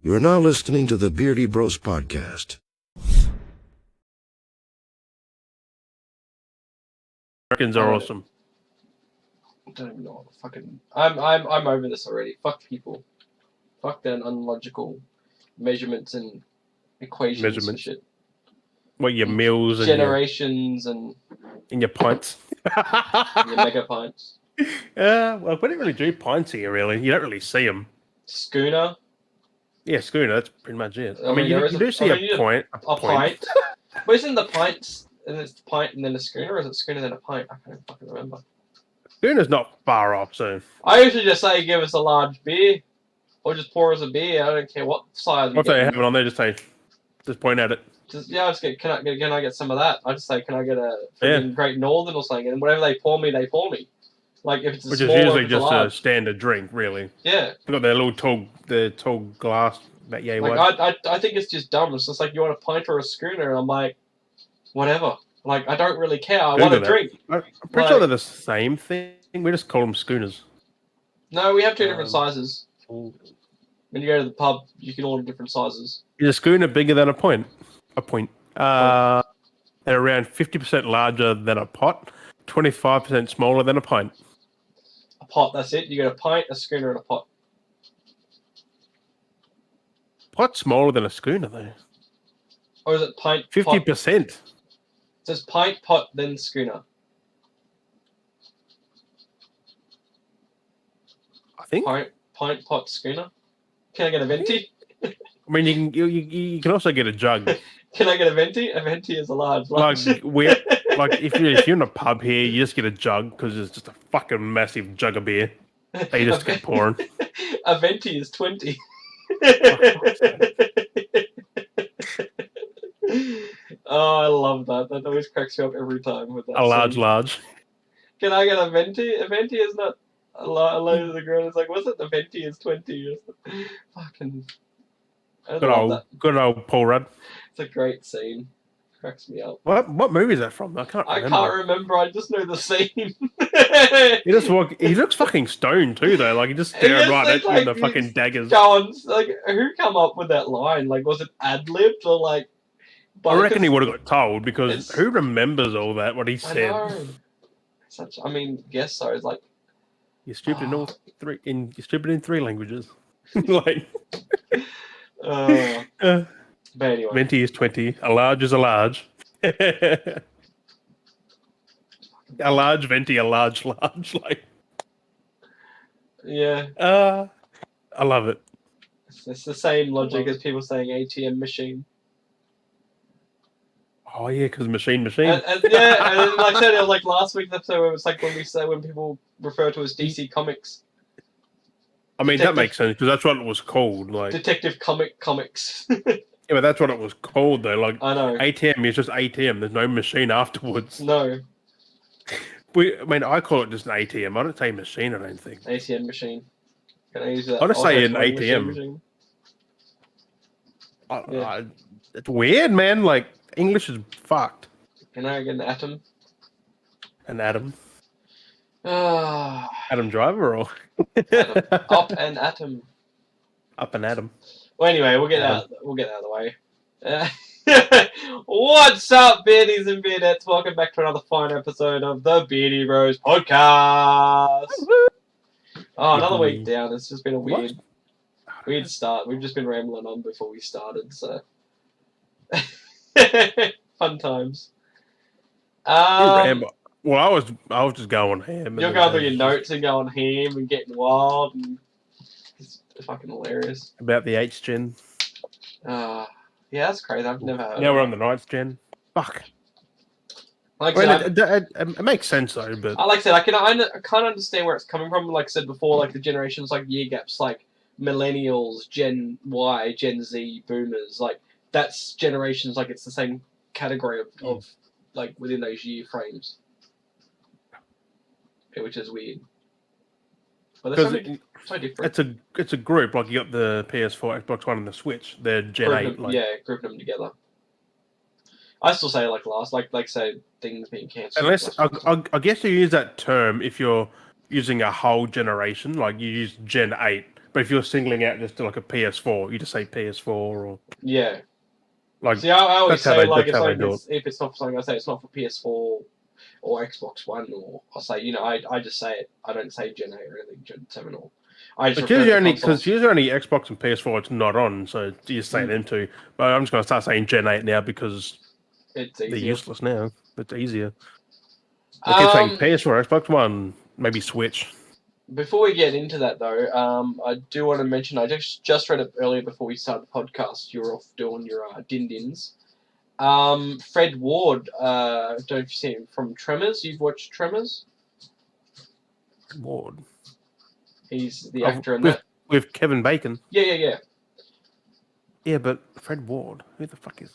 You are now listening to the Beardy Bros podcast. Americans are awesome. I don't even know what the fucking. I'm over this already. Fuck people. Fuck their unlogical measurements and equations and shit. What, your meals and generations and your pints? your mega pints. Well, we don't really do pints here, really. You don't really see them. Schooner. Yeah, schooner, that's pretty much it. I mean, you do see a pint. A pint. But isn't the pints, and it's the pint and then a schooner, or is it schooner then a pint? I can't fucking remember. Schooner's not far off, so... I usually just say give us a large beer, or just pour us a beer. I don't care what size. What they have it on there, just point at it. I'll just get, can I get some of that? I just say, can I get a Great Northern or something? And whatever they pour me, they pour me. Like if it's which is usually just a standard drink, really. Yeah. They've got their little tall glass. That I think it's just dumb. It's just like you want a pint or a schooner, and I'm like, whatever. Like I don't really care. I want a drink. I'm pretty sure they're the same thing. We just call them schooners. No, we have two different sizes. When you go to the pub, you can order different sizes. Is a schooner bigger than a pint? They're around 50% larger than a pot, 25% smaller than a pint. A pot, that's it. You get a pint, a schooner, and a pot. Pot's smaller than a schooner, though. Or is it pint? 50%. It says pint, pot, then schooner. I think. Pint, pot, schooner. Can I get a venti? I mean, you can also get a jug. Can I get a venti? A venti is a large. Like if you're in a pub here, you just get a jug because it's just a fucking massive jug of beer. They just get pouring. A venti is 20. Oh, I love that. That always cracks me up every time with that. A large. Can I get a venti? A venti is not a load of the girl. It's like, what's it? The venti is 20. Fucking. Good old Paul Rudd. It's a great scene. Cracks me up. What movie is that from? I can't remember. I just know the scene. He looks fucking stoned too, though. Like he just staring right at you with the fucking daggers. Who come up with that line? Like, was it ad-libbed or like? I reckon he would have got told because who remembers all that? What he said. I know. Guess so. It's like you're stupid in all three. You're stupid in three languages. Like. But anyway. Venti is 20. A large is a large. A large venti, a large. Like. Yeah. I love it. It's the same logic as people saying ATM machine. Oh yeah, because machine. And like I said, it was like last week's episode where it was like when people refer to as DC Comics. I mean, that makes sense because that's what it was called. Like Detective Comics. Yeah, but that's what it was called though. Like I know. ATM is just ATM. There's no machine afterwards. No. I call it just an ATM. I don't say machine. I don't think. ATM machine. Can I use that? I just say an ATM. It's weird, man. Like English is fucked. Can I get an atom? An atom. Adam Driver or Up an atom. Up an atom. Well, anyway, we'll get out of the way. What's up, Beardies and Beardettes? Welcome back to another fine episode of the Beardy Bros podcast. Oh, another week down. It's just been a weird start. We've just been rambling on before we started, so fun times. Well, I was just going ham. You're going through your notes and going ham and getting wild, and it's fucking hilarious. About the 8th gen. Yeah, that's crazy. I've never heard. Now we're on the 9th gen. Fuck. It makes sense though, but like I said, I can't understand where it's coming from. Like I said before, like the generations, like year gaps, like millennials, Gen Y, Gen Z, boomers, like that's generations. Like it's the same category of like within those year frames. Which is weird. But so different. It's a group. Like you got the PS4, Xbox One, and the Switch. They're Gen 8. Grouping them together. I still say say things being cancelled. Unless I guess you use that term if you're using a whole generation. Like you use Gen 8, But if you're singling out just like a PS4, you just say PS4 or Yeah. like. See, I always That's how say they. like That's how they do it. if it's not for something, I say it's not for PS4 or Xbox One, or I say I just say it. I don't say Gen 8 or anything, Gen 7 or. I just It's refer usually to only consoles. because usually only Xbox and PS4 it's not on, so you just say them two. But I'm just gonna start saying Gen 8 now because It's they're easier. useless now. It's easier. I keep saying PS4, Xbox One, maybe Switch. Before we get into that, though, I do want to mention I just read it earlier before we started the podcast. You were off doing your din-dins. Fred Ward, don't know if you've seen him from Tremors. You've watched Tremors? Ward. He's the actor in with, that. With Kevin Bacon. Yeah. Yeah, but Fred Ward, who the fuck is?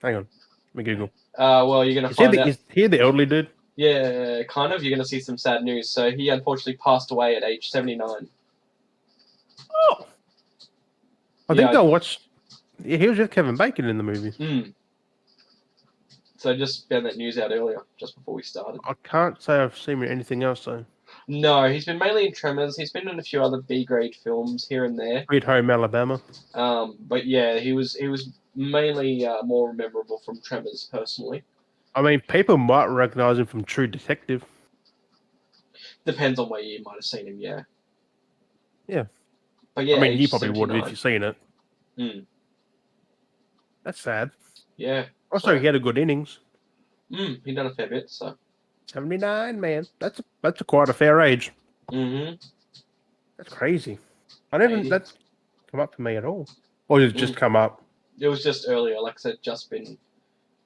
Hang on, let me Google. Well, you're gonna find out. Is he the elderly dude? Yeah, kind of. You're gonna see some sad news. So he unfortunately passed away at age 79. Oh, I think I watched. Yeah, he was with Kevin Bacon in the movie. So I just found that news out earlier, just before we started. I can't say I've seen anything else though. No, he's been mainly in Tremors. He's been in a few other B-grade films here and there. Sweet Home Alabama. But yeah, he was mainly more memorable from Tremors, personally. I mean, people might recognize him from True Detective. Depends on where you might have seen him, yeah. Yeah. But yeah, I mean, you age probably would 79. if you've seen it. That's sad. Yeah. Also, he had a good innings. He done a fair bit, so. 79, man. That's quite a fair age. Mm-hmm. That's crazy. That's come up for me at all. Or did it just come up? It was just earlier, like I said, just been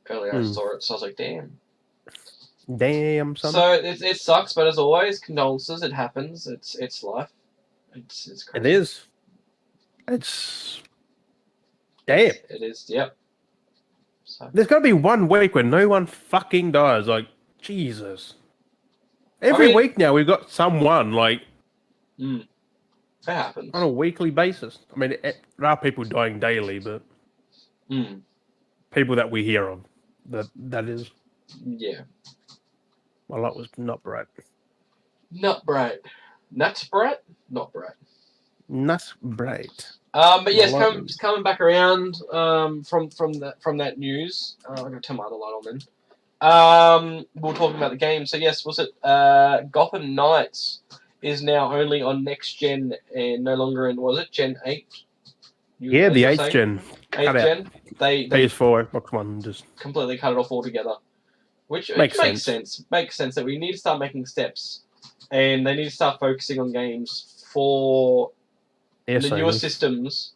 earlier I saw it, so I was like, damn. Damn, son. So it sucks, but as always, condolences. It happens. It's life. It's crazy. It is. It's damn. It is. Yep. So. There's got to be 1 week where no one fucking dies. Like Jesus. Every week now we've got someone like. That happens on a weekly basis. I mean, there are people dying daily, but people that we hear of. That is. Yeah. Well, that was not bright. Not bright. Nuts bright? Not bright. Not bright. But yes, coming back around from that news. I'm gonna turn my other light on then. We're talking about the game. So yes, was it Gotham Knights is now only on next gen and no longer in Gen 8? Yeah, the 8th gen. 8th gen. They PS4, Xbox One just completely cut it off altogether. Which makes sense. Makes sense that we need to start making steps, and they need to start focusing on games for the newer systems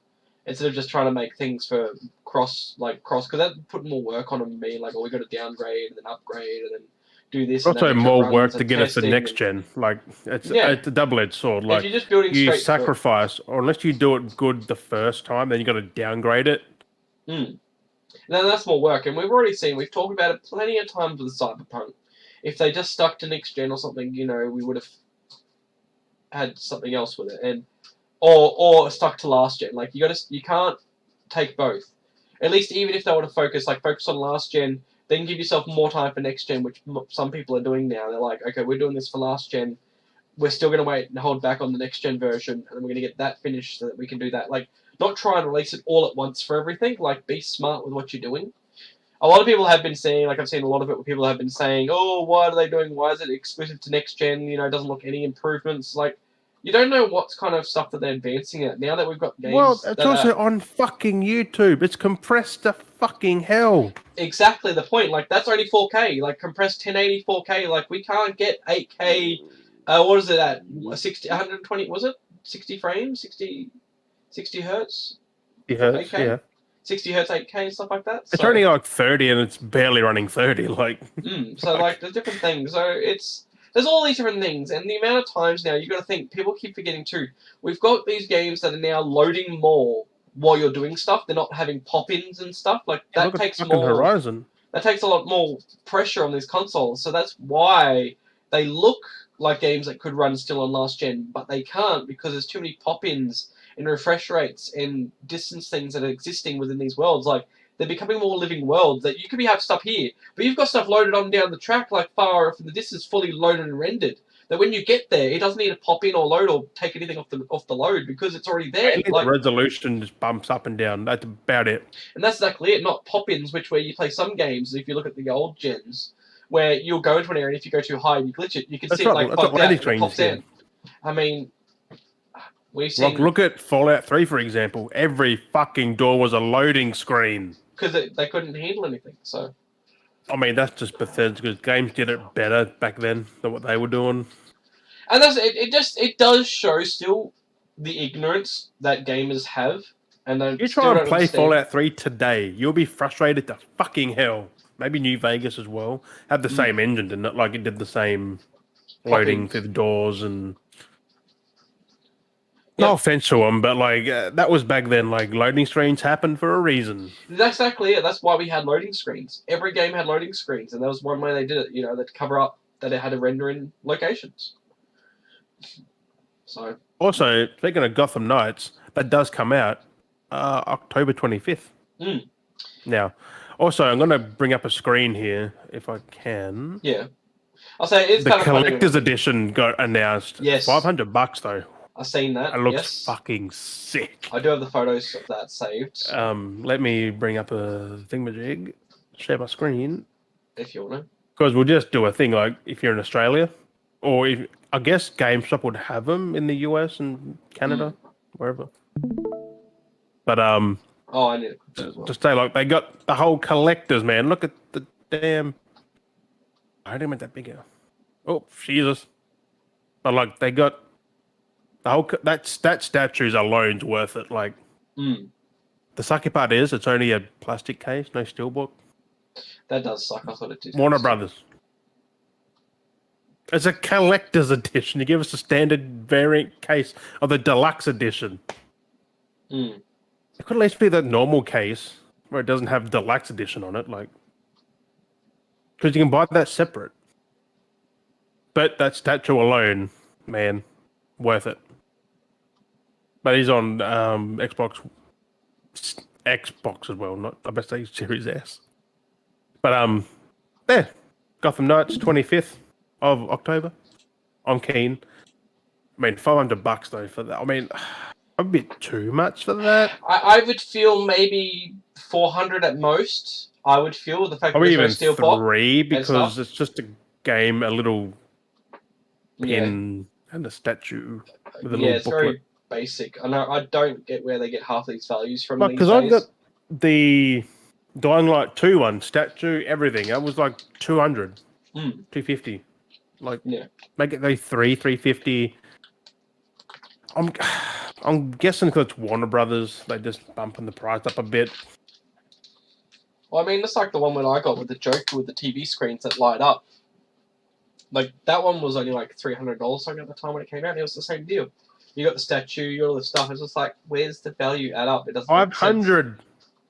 instead of just trying to make things for cross because that put more work on them and being like, oh, we got to downgrade and then upgrade and then do this. Also, more work to get us the next gen. Like it's a double-edged sword. Like if you're just building you straight sacrifice, or unless you do it good the first time, then you got to downgrade it. Now that's more work, and we've talked about it plenty of times with Cyberpunk. If they just stuck to next gen or something, we would have had something else with it, and or stuck to last gen. Like you can't take both. At least even if they want to focus on last gen, then give yourself more time for next gen, which some people are doing now. They're like, okay, we're doing this for last gen. We're still going to wait and hold back on the next gen version, and then we're going to get that finished so that we can do that. Like, not try and release it all at once for everything. Like, be smart with what you're doing. A lot of people have been saying, I've seen a lot of it where people have been saying, oh, why are they doing, why is it exclusive to next gen? It doesn't look any improvements. Like, you don't know what kind of stuff that they're advancing at. Now that we've got games. Well, it's also on fucking YouTube. It's compressed to fucking hell. Exactly the point. Like, that's only 4K. Like, compressed 1080 4K. Like, we can't get 8K. What is it at? 120, was it? 60 frames? 60 hertz? 60 hertz, 8K? yeah. 60 hertz, 8K, and stuff like that. It's only like 30 and it's barely running 30. Like, so, there's different things. So, there's all these different things, and the amount of times now, you've got to think, people keep forgetting too. We've got these games that are now loading more while you're doing stuff. They're not having pop-ins and stuff. Like, that takes more. Horizon. That takes a lot more pressure on these consoles. So that's why they look like games that could run still on last gen, but they can't because there's too many pop-ins and refresh rates and distance things that are existing within these worlds. Like, they're becoming more living worlds that you could have stuff here, but you've got stuff loaded on down the track, like far off in the distance, fully loaded and rendered. that when you get there, it doesn't need to pop in or load or take anything off the load because it's already there. The resolution just bumps up and down. That's about it. And that's exactly it. Not pop-ins, which where you play some games. If you look at the old gens, where you'll go into an area and if you go too high and you glitch it, you can see it like popped out and it pops in. I mean, we've seen. Look at Fallout 3, for example. Every fucking door was a loading screen because they couldn't handle anything. So, I mean, that's just pathetic because games did it better back then than what they were doing. And that's it. It does show still the ignorance that gamers have. And you try and play Fallout 3 today, you'll be frustrated to fucking hell. Maybe New Vegas as well. Had the same engine, didn't it? Like it did the same loading through the doors and. No offense to them, but like that was back then. Like loading screens happened for a reason. That's exactly it. That's why we had loading screens. Every game had loading screens, and that was one way they did it. You know, that cover up that it had to render in locations. So. Also, speaking of Gotham Knights, that does come out October 25th. Now, also, I'm going to bring up a screen here if I can. Yeah, I'll say it's the kind of collector's edition got announced. Yes, $500 though. I've seen that. It looks fucking sick. I do have the photos of that saved. Let me bring up a thingamajig. Share my screen. If you want to. Because we'll just do a thing like if you're in Australia, or if I guess GameStop would have them in the US and Canada, wherever. But oh, I need to as well. Just say like they got the whole collectors, man. Look at the damn. I didn't make that bigger. Oh Jesus! But like they got. The whole that statue's alone's worth it. Like, the sucky part is it's only a plastic case, no steelbook. That does suck. I thought it did. Warner Brothers. It's a collector's edition. You give us a standard variant case of the deluxe edition. It could at least be the normal case where it doesn't have deluxe edition on it, like because you can buy that separate. But that statue alone, man, worth it. But he's on Xbox as well, not I best say Series S. But there, Gotham Knights, 25th of October. I'm keen. I mean, $500 though for that. I mean, a bit too much for that. I would feel maybe 400 at most. I would feel the fact that even steel three because it's just a game, a little pin and a statue with a little it's booklet. Very basic. I don't get where they get half these values from. Because I got the Dying Light 2 one, statue, everything. It was like 200, 250. Like, make it those 350. I'm guessing because it's Warner Brothers, they just bumping the price up a bit. Well, I mean, it's like the one when I got with the Joker with the TV screens that light up. Like, that one was only like $300 something at the time when it came out. And it was the same deal. You got the statue, you got all the stuff. It's just like, where's the value add up? It doesn't. 500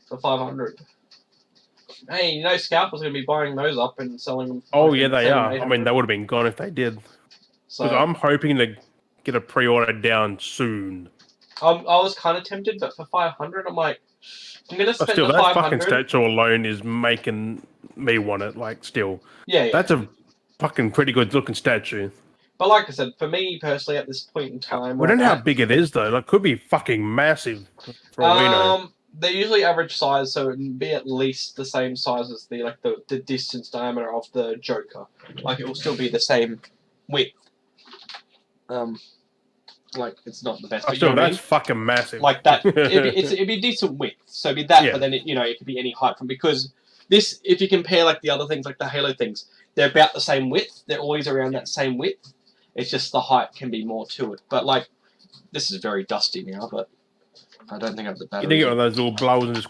for 500. Hey, you know, Scalpel's going to be buying those up and selling them. Oh yeah, they are. I mean, they would have been gone if they did. Because I'm hoping to get a pre-order down soon. I was kind of tempted, but for 500, I'm like, I'm going to spend the 500. That fucking statue alone is making me want it. Like, still, that's a fucking pretty good looking statue. But like I said, for me personally, at this point in time, we don't know how big it is though. Like, it could be fucking massive. For all we know. They're usually average size, so it would be at least the same size as the distance diameter of the Joker. Like, it will still be the same width. Like, it's not the best. But still, that's fucking massive. Like that, it'd be decent width. So it'd be that, but then it could be any height from because this. If you compare like the other things, like the Halo things, they're about the same width. They're always around that same width. It's just the height can be more to it. But like, this is very dusty now, but I don't think I have the battery. You need to get one of those little blowers and just.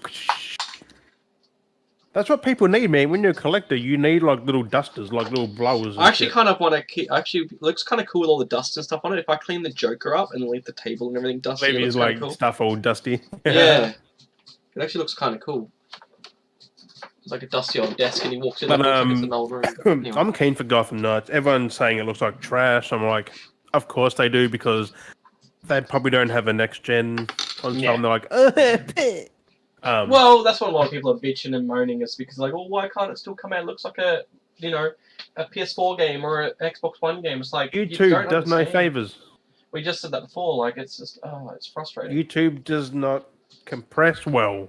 That's what people need, man. When you're a collector, you need like little dusters, like little blowers. I actually kind of want to. Actually, it looks kind of cool with all the dust and stuff on it. If I clean the Joker up and leave the table and everything dusty, maybe it's like cool. Stuff all dusty. Yeah, it actually looks kind of cool. It's like a dusty old desk, and he walks in. But like it's an old room. Anyway. I'm keen for Gotham Knights. Everyone's saying it looks like trash. I'm like, of course they do because they probably don't have a next gen console. Yeah. And they're like, well, that's what a lot of people are bitching and moaning is because like, well, why can't it still come out? It looks like a you know, a PS4 game or an Xbox One game. It's like you YouTube don't does no understand. favors. We just said that before. Like it's just it's frustrating. YouTube does not compress well.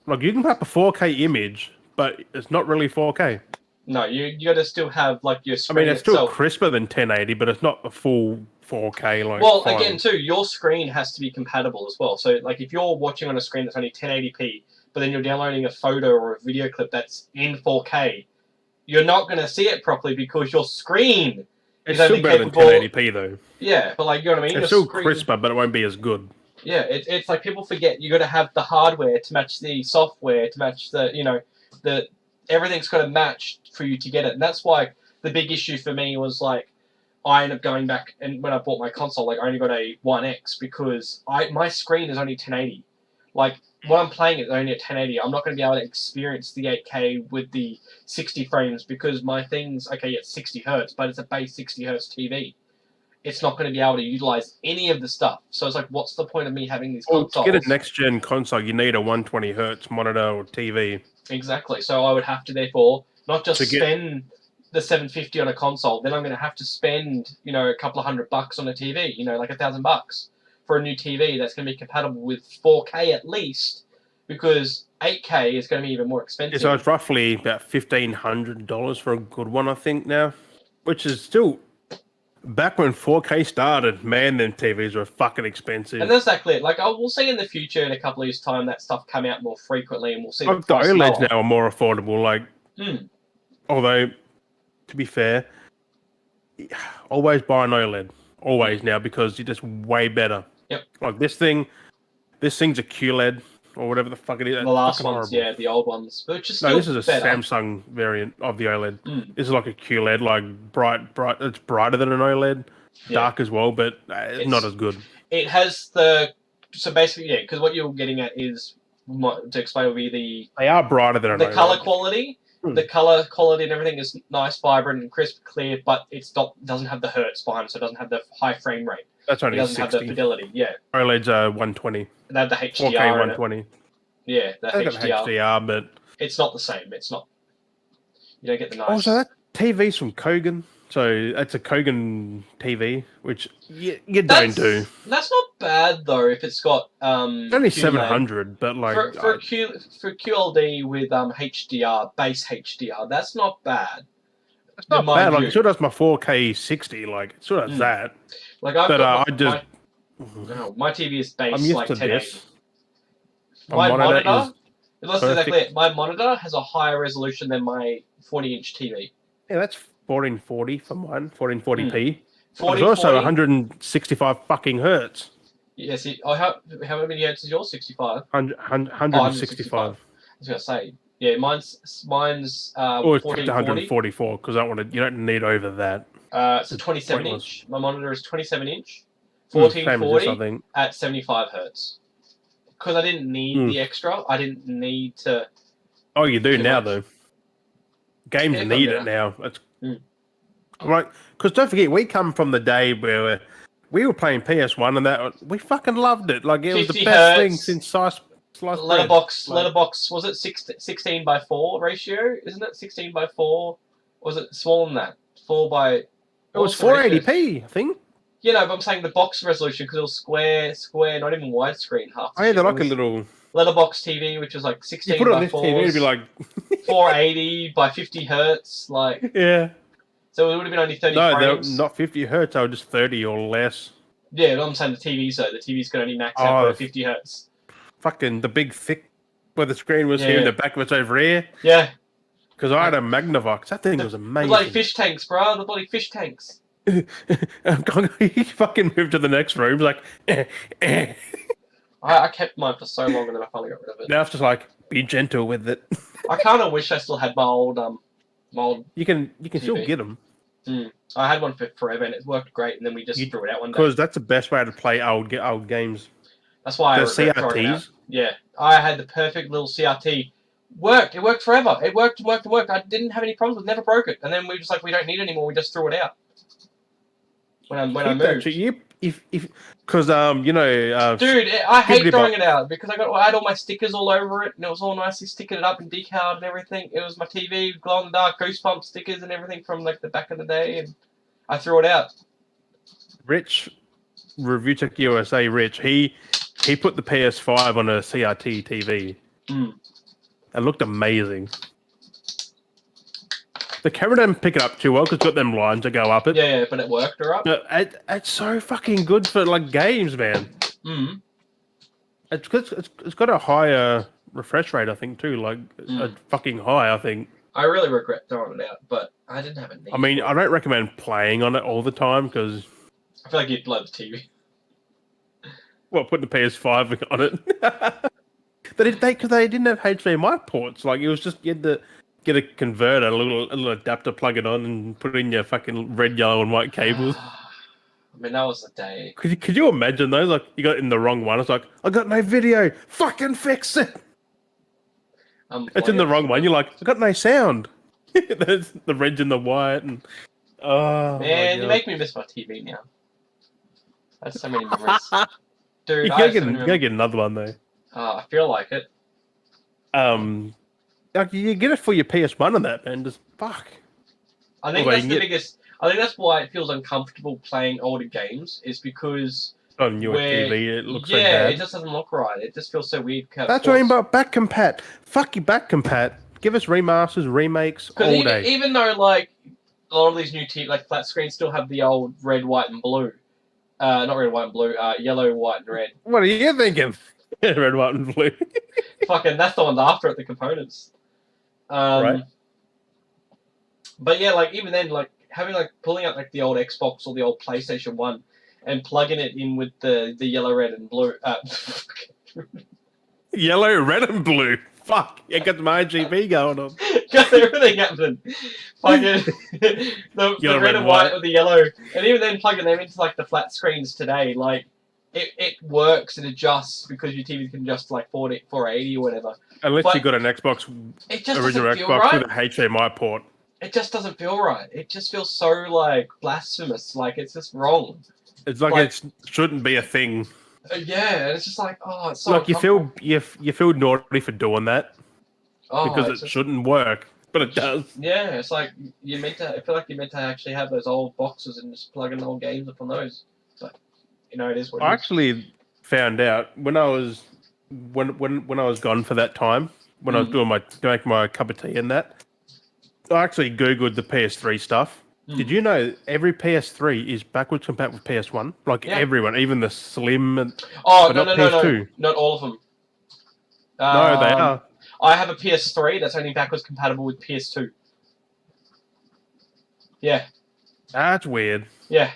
Like you can put up a 4K image, but it's not really 4K. No, you got to still have like your I screen mean, it's still itself. crisper than 1080, but it's not a full 4K. Like, Well, file. again, too, your screen has to be compatible as well. So, like, if you're watching on a screen that's only 1080p, but then you're downloading a photo or a video clip that's in 4K, you're not going to see it properly because your screen it's is still only better capable. than 1080p though. Yeah, but like, you know what I mean? It's Your still crisper, but it won't be as good. Yeah, it's like people forget you got to have the hardware to match the software to match the everything's got to match for you to get it, and that's why the big issue for me was like I ended up going back and when I bought my console, like I only got a 1X because my screen is only 1080. Like when I'm playing it only at 1080, I'm not going to be able to experience the 8K with the 60 frames because my thing's okay, it's 60 hertz, but it's a base 60 hertz TV. It's not going to be able to utilize any of the stuff. So it's like, what's the point of me having these consoles? To get a next-gen console, you need a 120 hertz monitor or TV. Exactly. So I would have to, therefore, not just spend the $750 on a console, then I'm going to have to spend, a couple of $100 on a TV, like $1,000 for a new TV that's going to be compatible with 4K at least, because 8K is going to be even more expensive. Yeah, so it's roughly about $1,500 for a good one, I think, now, which is still... Back when 4K started, man, them TVs were fucking expensive. And that's exactly it. Like, we'll see in the future, in a couple of years' time, that stuff come out more frequently, and we'll see the OLEDs now are more affordable. Like, although, to be fair, always buy an OLED. Always now, because you're just way better. Yep. Like, this thing's a QLED, or whatever the fuck it is. The last ones, horrible. The old ones. Which is still this is a better. Samsung variant of the OLED. This is like a QLED, like bright. It's brighter than an OLED, dark as well, but it's not as good. It has so basically, because what you're getting at is, to explain, will be they are brighter than an OLED. The color quality. The color quality and everything is nice, vibrant, and crisp, clear, but doesn't have the hertz behind it, so it doesn't have the high frame rate. That's only 60. It doesn't have the fidelity, OLED's 120. They have the HDR 4K 120. Yeah, the HDR, but... It's not the same. It's not... You don't get the nice... Oh, so that TV's from Kogan. So that's a Kogan TV, which you don't do. That's not bad, though, if it's got... it's only $700, but like... For QLD with HDR, base HDR, that's not bad. It's not bad. Like, it still does my 4K 60. Like, it still does that. Like, my TV is based like 1080. My monitor exactly it. My monitor has a higher resolution than my 40-inch TV. Yeah, that's 1440 for mine. 1440p. It's 40, also 165 fucking hertz. Yes. How many hertz is yours? 65. 165. I was gonna say. Yeah, mine's 144 because you don't need over that. It's a 27-inch. My monitor is 27-inch. 1440 at 75 hertz. Because I didn't need the extra. I didn't need to... Oh, you do now, though. Games need it now. Right, because don't forget, we come from the day where we were playing PS1 and we fucking loved it. Like, it was the best thing since sliced bread. Letterbox, was it 16 by 4 ratio? Isn't it 16 by 4? Or was it smaller than that? 4 by... It was 480p, I think. Yeah, no, but I'm saying the box resolution because it was square, not even widescreen. Oh, yeah, they're like a little letterbox TV, which was like 16 you put it by on this 4. TV, it'd be like 480 by 50 hertz, like yeah. So it would have been only 30 frames. No, not 50 hertz. They were just 30 or less. Yeah, but I'm saying the TV's though. The TV's can only max out at 50 hertz. Fucking the big thick where the screen was here and the back was over here. Yeah. Because I had a Magnavox. That thing was amazing. The bloody fish tanks, bro. The bloody fish tanks. He fucking moved to the next room. Like, I kept mine for so long and then I finally got rid of it. Now it's just like, be gentle with it. I kind of wish I still had my old You can TV. still get them. I had one for forever and it worked great, and then we just threw it out one day. Because that's the best way to play old games. That's why the CRTs. Yeah, I had the perfect little CRT. It worked forever. It worked. I didn't have any problems with it, never broke it. And then we were just like, we don't need it anymore. We just threw it out. When I moved. If Because Dude, I hate Skibbity throwing Bop. it out because I had all my stickers all over it and it was all nicely stickered up and decaled and everything. It was my TV, glow in the dark, Goosebumps stickers and everything from like the back of the day, and I threw it out. Rich Review Tech USA. Rich, he put the PS5 on a CRT TV. It looked amazing. The camera didn't pick it up too well because it's got them lines that go up it. Yeah, but it worked, alright? But it's so fucking good for like games, man. It's got a higher refresh rate, I think, too. Like a fucking high, I think. I really regret throwing it out, but I didn't have a need. I mean, I don't recommend playing on it all the time because I feel like you'd blow the TV. Well, putting the PS5 on it. Because they didn't have HDMI ports. Like it was just you had to get a converter, a little adapter, plug it on, and put in your fucking red, yellow, and white cables. I mean, that was the day. Could you imagine those? Like you got it in the wrong one. It's like I got no video. Fucking fix it. It's in the wrong one. You're like I got no sound. There's the red and the white, and man, you make me miss my TV now. That's so many memories, dude. You gotta get another one though. I feel like it. Like you get it for your PS1 and that, man. Just fuck. I think that's the biggest. I think that's why it feels uncomfortable playing older games. Is because on your TV it looks so yeah, bad. it just doesn't look right. It just feels so weird. That's what I mean about back compat. Fuck you, back compat. Give us remasters, remakes all day. Even though like a lot of these new TV, like flat screens, still have the old red, white, and blue. Not red, white, and blue. Yellow, white, and red. What are you thinking? Red, white, and blue. Fucking, that's the ones after it. The components. Right. But yeah, like even then, like having like pulling out like the old Xbox or the old PlayStation 1 and plugging it in with the yellow, red, and blue. Yellow, red, and blue. Fuck, you got my RGB going on. Got everything happening. Fucking the red and white with the yellow, and even then plugging them into like the flat screens today, like it works and adjusts because your TV can adjust like 480 or whatever. Unless you got an Xbox, original Xbox with an HDMI port. It just doesn't feel right. It just feels so like blasphemous. Like it's just wrong. It's like it shouldn't be a thing. Yeah, and it's just like, oh, it's so like you feel naughty for doing that because it shouldn't work, but it does. Yeah, it's like you're meant to. I feel like you're meant to actually have those old boxes and just plug in old games up on those. But it is what it is. I actually found out when I was gone for that time when I was making my cup of tea and that. I actually googled the PS3 stuff. Did you know every PS3 is backwards compatible with PS1? Like everyone, even the Slim and no, not all of them. No, they are. I have a PS3 that's only backwards compatible with PS2. Yeah. That's weird. Yeah.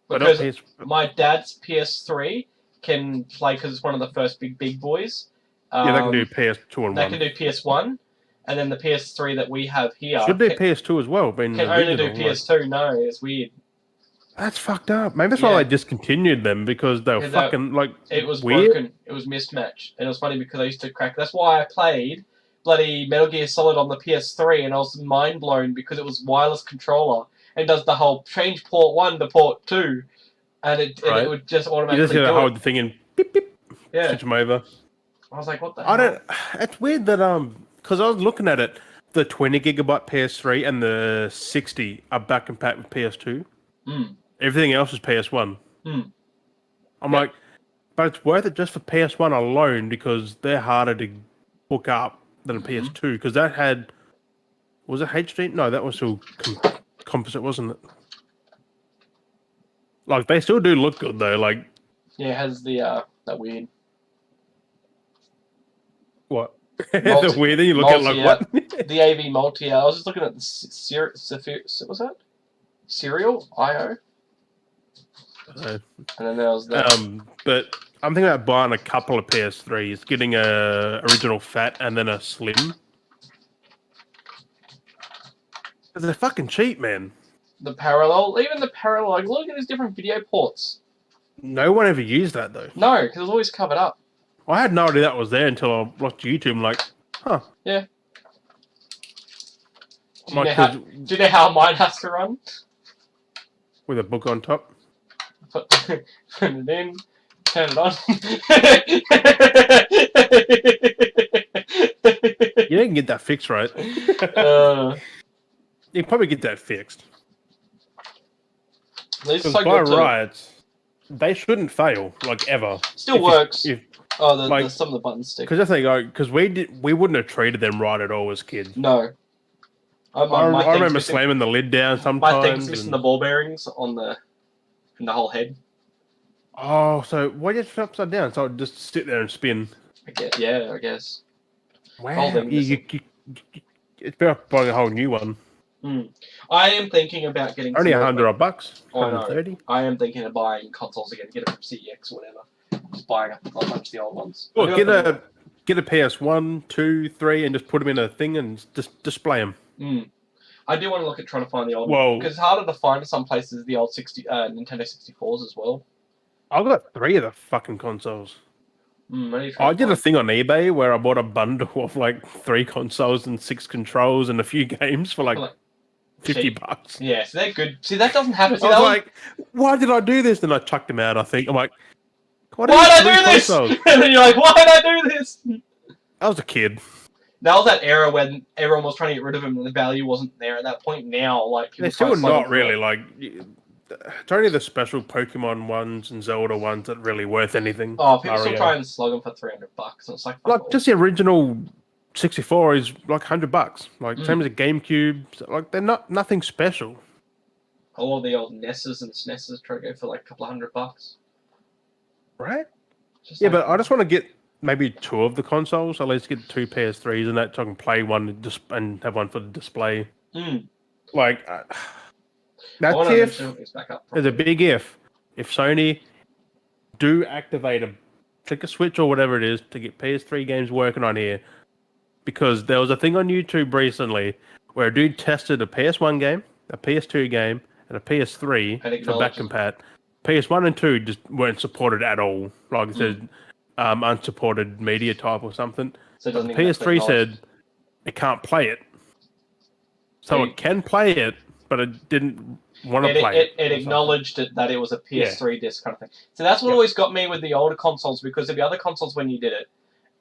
Because my dad's PS3 can play because it's one of the first big boys. Yeah, they can do PS2 and 1. They can do PS1. And then the PS3 that we have here should do PS2 as well. Can only do PS2. No, it's weird. That's fucked up. Maybe that's why they discontinued them because they were fucking like. It was weird. broken. It was mismatched, and it was funny because I used to crack. That's why I played bloody Metal Gear Solid on the PS3, and I was mind blown because it was wireless controller and does the whole change port 1 to port 2, and it would just automatically. You just gotta hold the thing in. Beep beep. Yeah. Switch them over. I was like, what the hell? It's weird that because I was looking at it, the 20 gigabyte PS3 and the 60 are back compatible with PS2. Everything else is PS1. I'm like, but it's worth it just for PS1 alone because they're harder to hook up than a PS2 because that had, was it HD? No, that was still composite, wasn't it? Like they still do look good though. Like yeah, it has the that weird. What? The weird thing you look at like what? The AV multi. I was just looking at the what's that? Serial IO. And then there was that. But I'm thinking about buying a couple of PS3s, getting a original fat and then a slim. They're fucking cheap, man. The parallel, even the parallel. Like, look at these different video ports. No one ever used that though. No, because it was always covered up. I had no idea that was there until I watched YouTube. I'm like, huh. Yeah. Do you know how mine has to run? With a book on top? put it in, turn it on. You didn't get that fixed, right? You can probably get that fixed. Because by rights, they shouldn't fail, like, ever. Still works. Some of the buttons stick. Because we wouldn't have treated them right at all as kids. No. I remember slamming the lid down sometimes. My thing's missing the ball bearings in the whole head. Oh, so why did you flip upside down? So I'd just sit there and spin. I guess. Wow. It's better buying a whole new one. I am thinking about getting only $100 bucks. $130. I am thinking of buying consoles again. Get it from CEX or whatever. Just buying a bunch of the old ones. Well, get a PS1, 2, 3, and just put them in a thing and just display them. I do want to look at trying to find the old ones because it's harder to find in some places the old Nintendo 64s as well. I've got 3 of the fucking consoles. I did a thing on eBay where I bought a bundle of like 3 consoles and 6 controls and a few games for like $50. Yeah, so they're good. See, that doesn't happen. I was like, why did I do this? Then I chucked them out, I think. I'm like, why did I do this? And then you're like, why did I do this? I was a kid. That was that era when everyone was trying to get rid of them and the value wasn't there at that point. Now, like... They're still not really, like... It's only the special Pokemon ones and Zelda ones that really worth anything. Oh, people still try and slug them for $300. And it's like just the original 64 is like $100. Like same as a GameCube. Like they're nothing special. All the old NESs and SNESs try to go for like a couple $100. Right? But I just want to get maybe 2 of the consoles. At least get 2 PS3s and that so I can play one and have one for the display. Like... That's if there's a big if Sony do activate click a switch or whatever it is to get PS3 games working on here, because there was a thing on YouTube recently where a dude tested a PS1 game, a PS2 game, and a PS3 for back compat. PS1 and 2 just weren't supported at all. Like it said, unsupported media type or something. So the PS3 said it can't play it, so it can play it, but it didn't want to play it. It acknowledged that it was a PS3 disc kind of thing. So that's what always got me with the older consoles, because there'd be other consoles when you did it,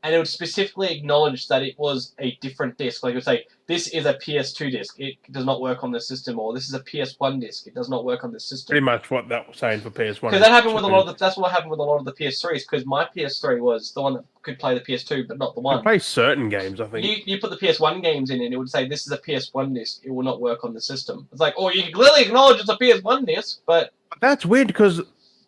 and it would specifically acknowledge that it was a different disc. Like it would say, this is a PS2 disc, it does not work on this system, or this is a PS1 disc, it does not work on this system. Pretty much what that was saying for PS1. Because that happened with a lot of that's what happened with a lot of the PS3s, because my PS3 was the one that could play the PS2, but not the one. It play certain games, I think. You put the PS1 games in and it would say, this is a PS1 disc, it will not work on the system. It's like, you can clearly acknowledge it's a PS1 disc, but... That's weird, because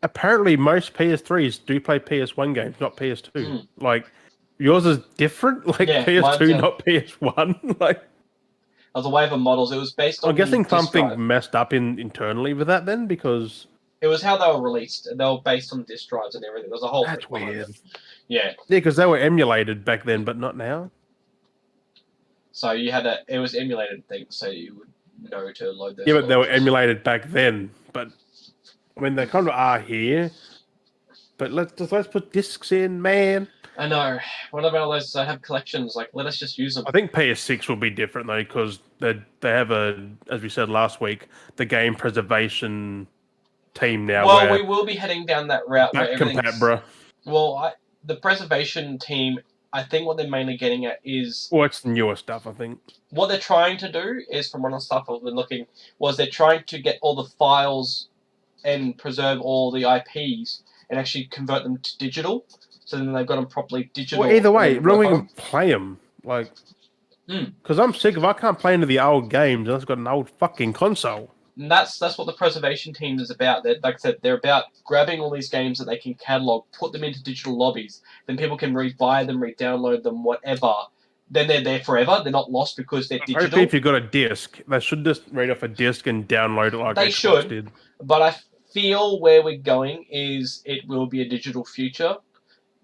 apparently most PS3s do play PS1 games, not PS2. Like... Yours is different? Like PS2, not PS1? Like, was a wave of models. It was based on... I'm guessing something messed up internally with that then, because... It was how they were released. They were based on disk drives and everything. There was a whole... That's weird. Yeah. Yeah, because they were emulated back then, but not now. So you had it was emulated things, so you would know to load those. Yeah, but they were emulated back then. But, I mean, they kind of are here. But let's put discs in, man. I know. What about all those that have collections? Like, let us just use them. I think PS6 will be different, though, because they have as we said last week, the game preservation team now. Well, we will be heading down that route. Back compat, bro. Well, the preservation team, I think what they're mainly getting at is... Well, it's the newer stuff, I think. What they're trying to do is, from one of the stuff I've been looking, was they're trying to get all the files and preserve all the IPs and actually convert them to digital. So then they've got them properly digital. Well, either way, we can play them. Like, because I'm sick of I can't play into the old games. I've got an old fucking console. And that's what the preservation team is about. They're, like I said, they're about grabbing all these games that they can catalog, put them into digital lobbies. Then people can re-buy them, re-download them, whatever. Then they're there forever. They're not lost because they're digital. Hopefully if you've got a disc, they should just read off a disc and download it like they Xbox did. But I feel where we're going is it will be a digital future.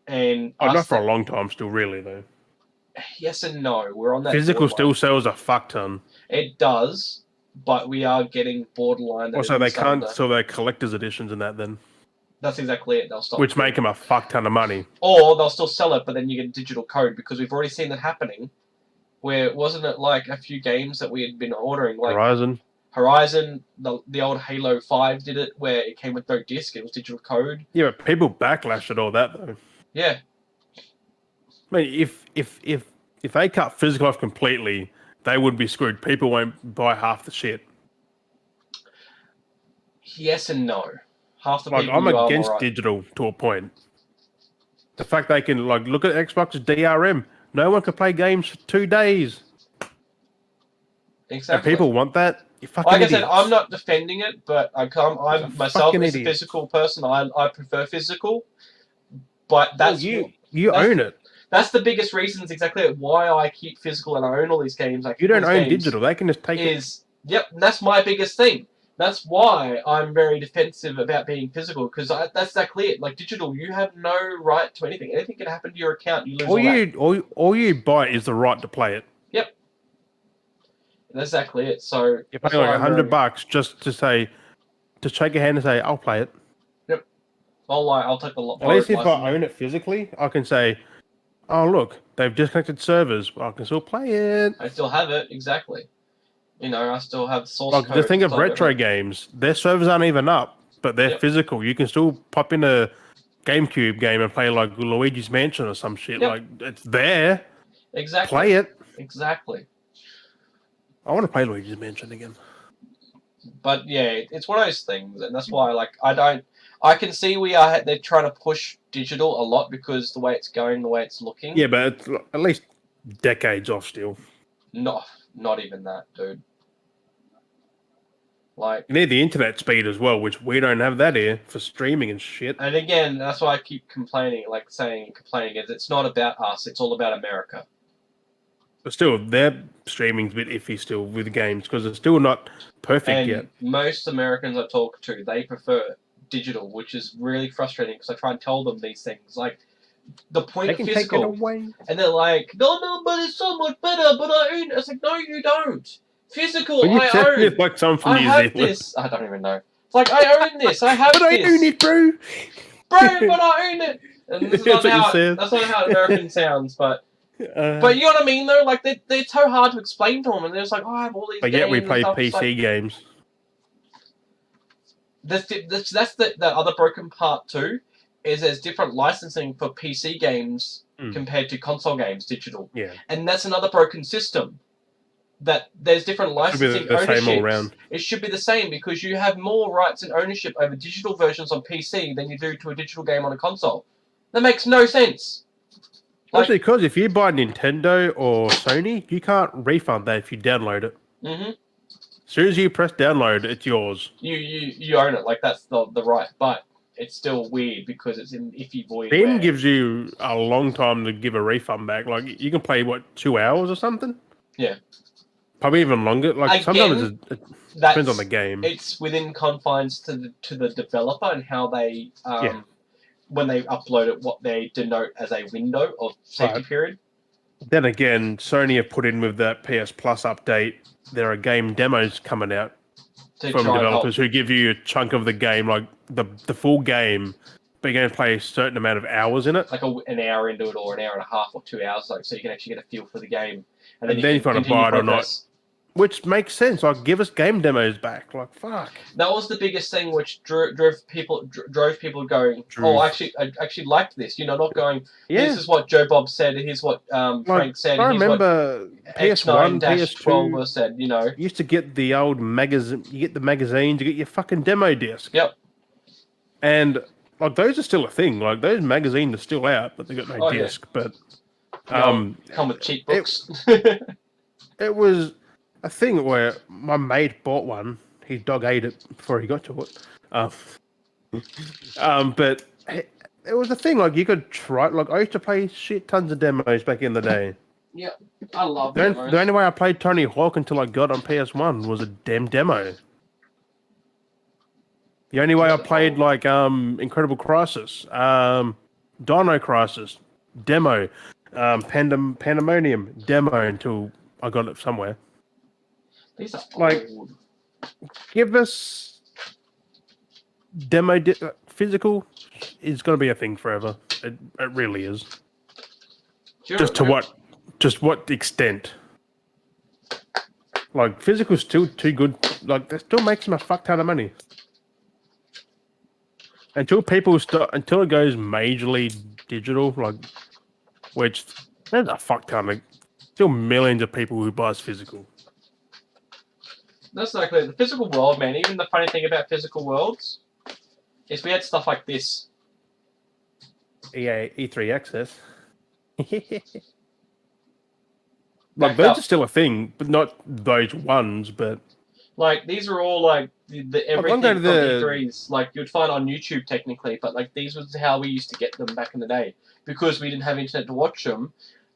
And not for a long time still, really, though. Yes and no. We're on that. Physical still sells a fuck ton. It does, but we are getting borderline. Also, they can't sell their collector's editions and that then. That's exactly it. They'll stop. Which make them a fuck ton of money. Or they'll still sell it, but then you get a digital code, because we've already seen that happening. Where, wasn't it like a few games that we had been ordering? Like, Horizon. Horizon, the old Halo 5 did it, where it came with no disc, it was digital code. Yeah, but people backlash at all that though. Yeah. I mean, if they cut physical off completely, they would be screwed. People won't buy half the shit. Yes and no. Half the Like, people I'm you are against right. digital to a point. The fact they can, like, look at Xbox's DRM. No one can play games for 2 days. Exactly. And people want that. You fucking Like I idiots. said, I'm not defending it, but I'm myself as a idiots. physical person. I prefer physical, but that's you that's own it. That's the biggest reasons exactly why I keep physical and I own all these games. You don't own digital. They can just take it. Yep, that's my biggest thing. That's why I'm very defensive about being physical, because that's exactly it. Like digital, you have no right to anything. Anything can happen to your account. You lose all you buy is the right to play it. Yep. That's exactly it. So you're paying like $100 just to say, to shake your hand and say, "I'll play it." Yep. I'll take the lot. At least if I own it physically, I can say, "Oh look, they've disconnected servers, but I can still play it." I still have it exactly. You know, I still have the source code. The thing of retro games, their servers aren't even up, but they're physical. You can still pop in a GameCube game and play like Luigi's Mansion or some shit. Like it's there. Exactly. Play it. Exactly. I want to play Luigi's Mansion again. But yeah, it's one of those things, and that's why I can see they're trying to push digital a lot because the way it's going, the way it's looking. Yeah, but it's at least decades off still. Not even that, dude. Like, you need the internet speed as well, which we don't have that here for streaming and shit. And again, that's why I keep complaining. Is it's not about us; it's all about America. But still, their streaming's a bit iffy still with games because it's still not perfect yet. Most Americans I talk to, they prefer digital, which is really frustrating because I try and tell them these things. Like, the point of physical, take it away. And they're like, no, but it's so much better. But I own it. It's like, no, you don't. Physical, I own. It's like someone from New Zealand. This. I don't even know. It's like I own this. I have but this. I own it, bro. But I own it. And this is that's not how American sounds, but. But you know what I mean, though. Like they're so hard to explain to them, and they're just like, "Oh, I have all these." But games yet we play and PC games. That's the other broken part too. Is there's different licensing for PC games compared to console games, digital. Yeah. And that's another broken system. That there's different licensing ownerships. It should be the same because you have more rights and ownership over digital versions on PC than you do to a digital game on a console. That makes no sense. Especially because if you buy Nintendo or Sony, you can't refund that if you download it. Mm-hmm. As soon as you press download, it's yours. You own it. Like that's the right, but it's still weird because it's in iffy void. Steam gives you a long time to give a refund back. Like you can play 2 hours or something. Yeah. Probably even longer. Like again, sometimes it depends on the game. It's within confines to the developer and how they when they upload it, what they denote as a window of safety period. Then again, Sony have put in with that PS Plus update. There are game demos coming out from developers who give you a chunk of the game, like the full game, but you're going to play a certain amount of hours in it. Like an hour into it, or an hour and a half, or 2 hours, like so you can actually get a feel for the game. And then if you want to buy it or not. Which makes sense. Like, give us game demos back. Like, fuck. That was the biggest thing, which drove people going. Oh, I actually liked this. You know, not going. Yeah. This is what Joe Bob said. Here's what Frank said. I remember PS1, PS2 said. You know, you used to get the old magazine. You get the magazines. You get your fucking demo disc. Yep. And like those are still a thing. Like those magazines are still out, but they got no disc. Yeah. But come with cheap books. It was a thing where my mate bought one. His dog ate it before he got to it. But it was a thing. Like you could try. Like I used to play shit tons of demos back in the day. Yeah, I love demos. The only way I played Tony Hawk until I got on PS1 was a damn demo. The only way I played like Incredible Crisis, Dino Crisis, demo, Pandemonium, demo until I got it somewhere. These are like, old. Give us demo physical is going to be a thing forever. It really is. Just what extent? Like physical's still too good like that still makes them a fuck ton of money. Until until it goes majorly digital, like which there's a fuck ton of still millions of people who buys physical. That's exactly the physical world, man. Even the funny thing about physical worlds is we had stuff like this. E3 access. Back those up. are still a thing, but not those ones. But like these are all like the everything going from to the- E3s. Like you'd find on YouTube technically, but like these was how we used to get them back in the day because we didn't have internet to watch them.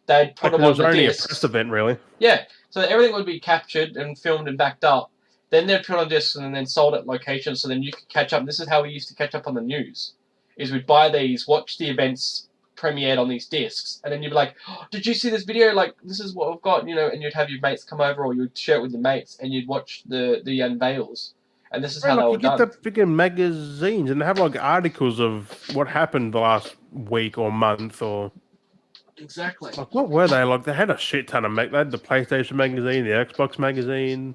They'd put them it on was the only discs. a press event, really. Yeah, so everything would be captured and filmed and backed up. Then they'd put on discs and then sold at locations, so then you could catch up. This is how we used to catch up on the news: is we'd buy these, watch the events premiered on these discs, and then you'd be like, oh, "Did you see this video? Like, this is what we've got," you know. And you'd have your mates come over, or you'd share it with your mates, and you'd watch the unveils. And this is how they were you get done. the freaking magazines, and they have like articles of what happened the last week or month, or Exactly. like what were they? Like they had a shit ton of They had the PlayStation magazine, the Xbox magazine.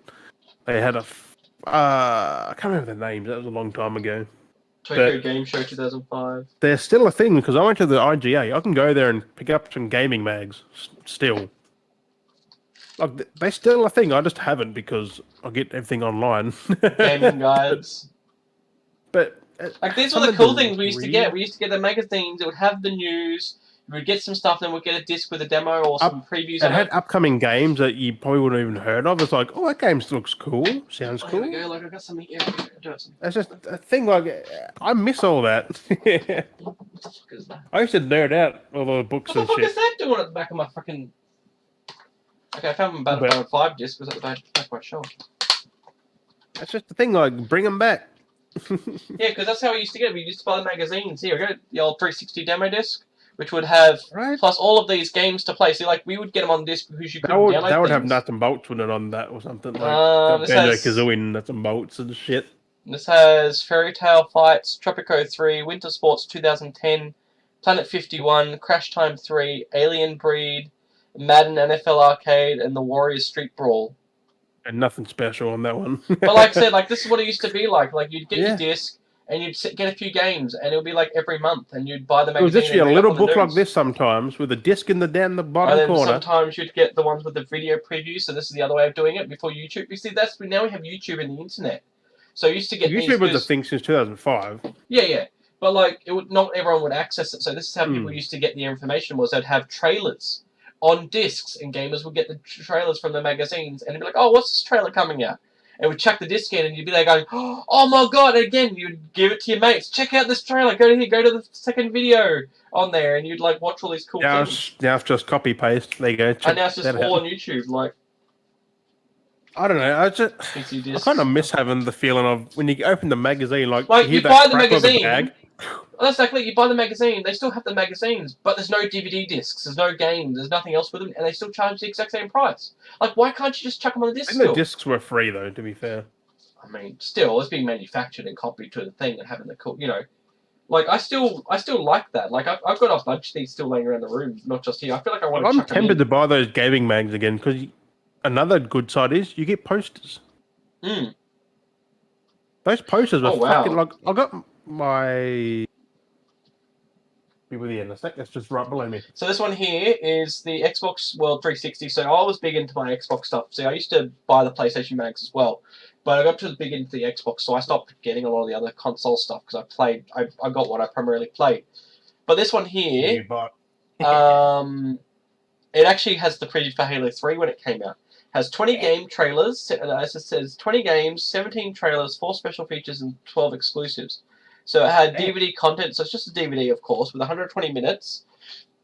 They had I can't remember the names. That was a long time ago. Tokyo Game Show 2005. They're still a thing because I went to the IGA. I can go there and pick up some gaming mags still. Like they're still a thing. I just haven't because I get everything online. Gaming guides. But like these were the cool things we used to get. We used to get the magazines. It would have the news. We would get some stuff, then we'd get a disc with a demo or some previews. It had upcoming games that you probably wouldn't even heard of. It's like, oh, that game looks cool. Sounds cool. Here we go. Like I got something here. It's just a thing. Like I miss all that. I used to nerd out all the books and shit. What the fuck is that doing at the back of my fucking? Okay, I found my Battlefield 5 disc. Was at the back of my shelf. That's just the thing. Like, bring them back. Yeah, because that's how we used to get it. We used to buy the magazines. Here we go. The old 360 demo disc, which would have plus all of these games to play. So like we would get them on disc because you couldn't download That would things. have nuts and bolts with it on that or something. Like Banjo-Kazooie nuts and bolts and shit. This has Fairy Tale Fights, Tropico 3, Winter Sports 2010, Planet 51, Crash Time 3, Alien Breed, Madden NFL Arcade, and the Warriors Street Brawl. And nothing special on that one. But like I said, like this is what it used to be like. Like you'd get your disc and you'd get a few games, and it would be like every month, and you'd buy the magazine. It was literally a little book like this sometimes with a disc down the bottom corner. Sometimes you'd get the ones with the video preview. So this is the other way of doing it before YouTube. You see, now we have YouTube and the internet. So I used to get YouTube was a thing since 2005. Yeah. But like not everyone would access it. So this is how people used to get the information: was they'd have trailers on discs, and gamers would get the trailers from the magazines, and they'd be like, "Oh, what's this trailer coming out?" And we'd chuck the disc in, and you'd be there going, "Oh my god!" And again, you'd give it to your mates. Check out this trailer. Go to the second video on there, and you'd like watch all these cool things. Now it's just copy paste. There you go. And now it's just all on YouTube. Like, I don't know. I kind of miss having the feeling of when you open the magazine, like you buy the magazine. That's exactly. You buy the magazine. They still have the magazines, but there's no DVD discs. There's no games. There's nothing else with them, and they still charge the exact same price. Like, why can't you just chuck them on the disc? The discs were free, though. To be fair, I mean, still, it's being manufactured and copied to the thing and having the cool, Like I still like that. Like I've got a bunch of these still laying around the room, not just here. I feel like I want to. I'm tempted to buy those gaming mags again because another good side is you get posters. Those posters are fucking like I got my. With the end, that's just right below me. So this one here is the Xbox World 360. So I was big into my Xbox stuff. See, I used to buy the PlayStation mags as well, but I got to big into the Xbox, so I stopped getting a lot of the other console stuff because I got what I primarily played. But this one here, it actually has the preview for Halo 3 when it came out. Has 20 game trailers. As it says, 20 games, 17 trailers, 4 special features, and 12 exclusives. So it had DVD content, so it's just a DVD, of course, with 120 minutes.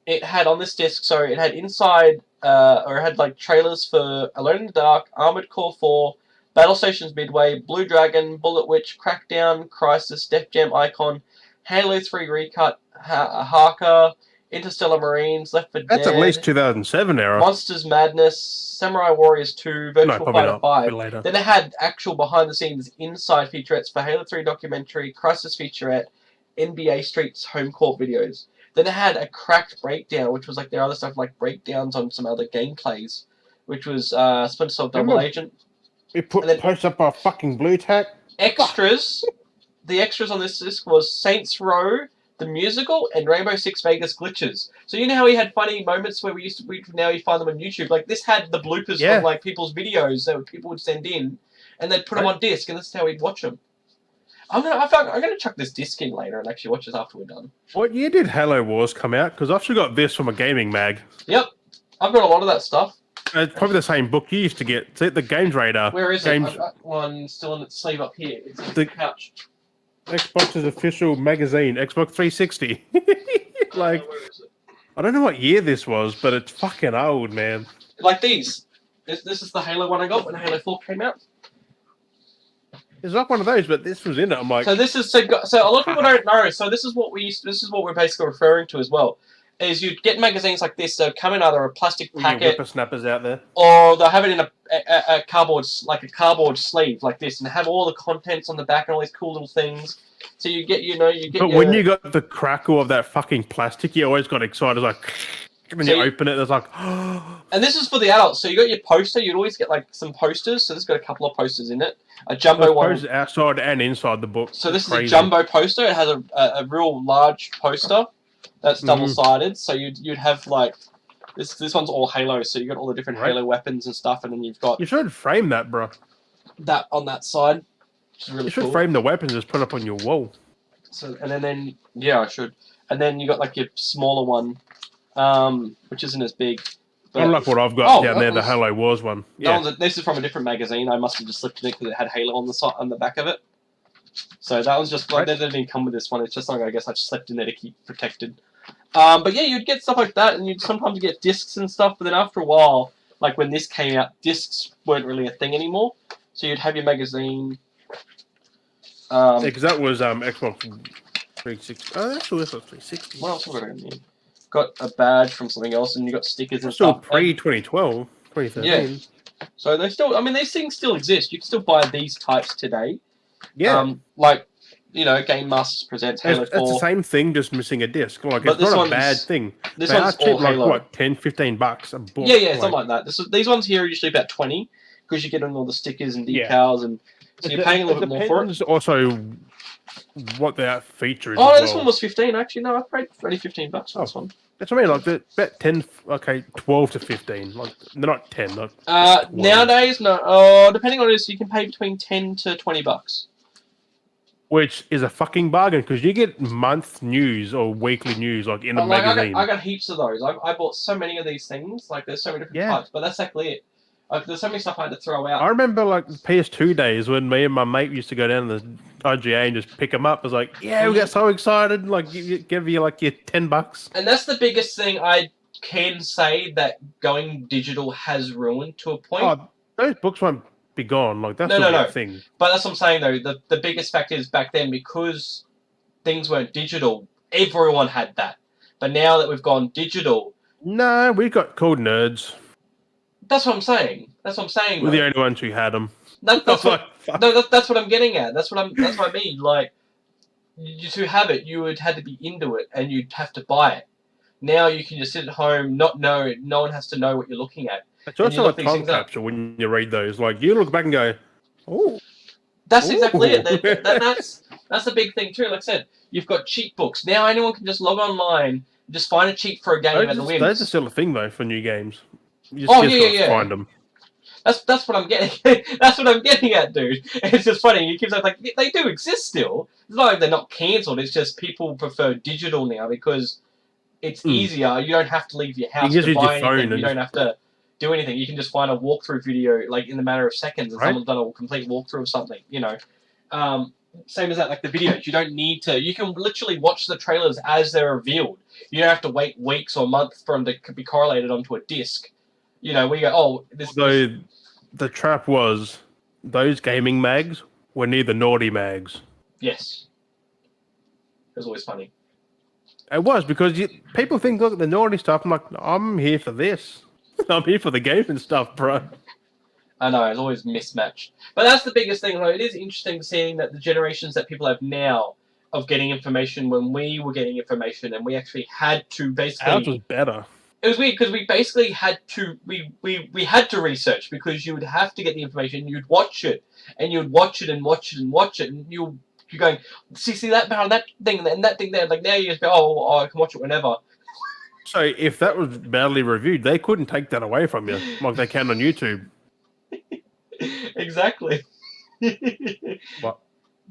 It had on this disc, so it had inside, or it had like trailers for Alone in the Dark, Armored Core 4, Battle Stations Midway, Blue Dragon, Bullet Witch, Crackdown, Crisis, Def Jam Icon, Halo 3 Recut, Harker, Interstellar Marines, Left 4 Dead. That's at least 2007 era. Monsters Madness, Samurai Warriors 2, Virtual Fighter 5. Then it had actual behind-the-scenes inside featurettes for Halo 3 documentary, Crisis featurette, NBA Street's home court videos. Then it had a cracked breakdown, which was like their other stuff, like breakdowns on some other gameplays, which was Splinter Cell Double Agent. It posts up our fucking blue tack. Extras. The extras on this disc was Saints Row, the musical, and Rainbow Six Vegas glitches. So you know how we had funny moments where now you find them on YouTube. Like this had the bloopers from like people's videos that people would send in, and they'd put them on disc, and this is how we'd watch them. I'm gonna chuck this disc in later and actually watch this after we're done. What year did Halo Wars come out? Because I've still got this from a gaming mag. Yep, I've got a lot of that stuff. It's probably the same book you used to get. It's the Games Radar. Where is it? I've got one still in its sleeve up here. It's in the couch. Xbox's official magazine, Xbox 360. Like, I don't know what year this was, but it's fucking old, man. Like these. This is the Halo one I got when Halo 4 came out. It's like one of those, but this was in it. I'm like, so this is so a lot of people don't know. So this is what we're basically referring to as well. Is you'd get magazines like this. They'll come in either a plastic packet, whippersnappers out there, or they'll have it in a cardboard sleeve like this, and have all the contents on the back and all these cool little things. So you get. But when you got the crackle of that fucking plastic, you always got excited. Like when you open it, it's like. And this is for the adults. So you got your poster. You'd always get like some posters. So this has got a couple of posters in it. A jumbo one. Posters outside and inside the book. So this is a jumbo poster. It has a real large poster. That's double-sided, so you'd have like this one's all Halo, so you got all the different Halo weapons and stuff, and then you've got you should frame that, bro. That on that side, which is really cool. You should frame the weapons, just put up on your wall. So and then yeah, I should. And then you got like your smaller one, which isn't as big. I like what I've got down there, the Halo Wars one. Yeah, this is from a different magazine. I must have just slipped in it because it had Halo on the side, on the back of it. So that was just like, they didn't even come with this one. It's just something I guess I just slept in there to keep protected. But yeah, you'd get stuff like that, and you'd sometimes get discs and stuff. But then after a while, like when this came out, discs weren't really a thing anymore. So you'd have your magazine. Yeah, because that was Xbox 360. Oh, that's Xbox 360. What else have I got in here? Got a badge from something else, and you got stickers and still stuff. pre-2012, 2013. Yeah. So they still, I mean, these things still exist. You can still buy these types today. Yeah. Like, you know, Game Masters presents Halo 4. It's the same thing, just missing a disc. Like, it's not a bad thing. This one's cheap, all Halo. Like, what, 10, 15 bucks a book? Yeah, something like that. These ones here are usually about 20, because you're getting all the stickers and decals, and so you're paying a little bit more for it. Also, what that feature is. Oh, no, this one was 15, actually. No, I paid only $15 for this one. That's what I mean, like, about 10, okay, 12 to 15. Like, they're not 10, like... nowadays, no. Depending on this, you can pay between 10 to $20. Which is a fucking bargain, because you get month news or weekly news, like, in a magazine. I got heaps of those. I bought so many of these things. Like, there's so many different types, but that's exactly it. Like, there's so many stuff I had to throw out. I remember, like, PS2 days when me and my mate used to go down to the IGA and just pick them up. I was like, yeah, we got so excited. Like, give you, like, your $10. And that's the biggest thing I can say that going digital has ruined to a point. Oh, those books won't be gone. Like, that's not a thing. But that's what I'm saying, though. The biggest factor is back then, because things weren't digital, everyone had that. But now that we've gone digital... No, we got called nerds. That's what I'm saying. We're the only ones who had them. That's what I'm getting at. That's what I mean. Like, to have it, you would have to be into it, and you'd have to buy it. Now you can just sit at home, not know it. No one has to know what you're looking at. It's also a time capsule when you read those. Like, you look back and go, oh. That's exactly it. That's the big thing too. Like I said, you've got cheat books. Now anyone can just log online and just find a cheat for a game and win. Those are still a thing, though, for new games. You just find them. That's what I'm getting. That's what I'm getting at, dude. It's just funny. You keep saying like they do exist still. It's not like they're not cancelled. It's just people prefer digital now because it's easier. You don't have to leave your house to buy anything. You don't have to do anything. You can just find a walkthrough video like in the matter of seconds, and someone's done a complete walkthrough of something. You know, same as that. Like the videos, you don't need to. You can literally watch the trailers as they're revealed. You don't have to wait weeks or months for them to be correlated onto a disc. You know, we go, oh, this. So the trap was those gaming mags were near the naughty mags. Yes. It was always funny. It was because people think, look at the naughty stuff. I'm like, I'm here for this. I'm here for the gaming stuff, bro. I know, it's always mismatched. But that's the biggest thing, though. It is interesting seeing that the generations that people have now of getting information when we were getting information and we actually had to basically... Ours was better. It was weird because we basically had to we had to research because you would have to get the information. You'd watch it and you'd watch it and watch it and watch it, and you're going see that battle, that thing and that thing there. Like now you just go, oh, I can watch it whenever. So if that was badly reviewed, they couldn't take that away from you like they can on YouTube. Exactly. What?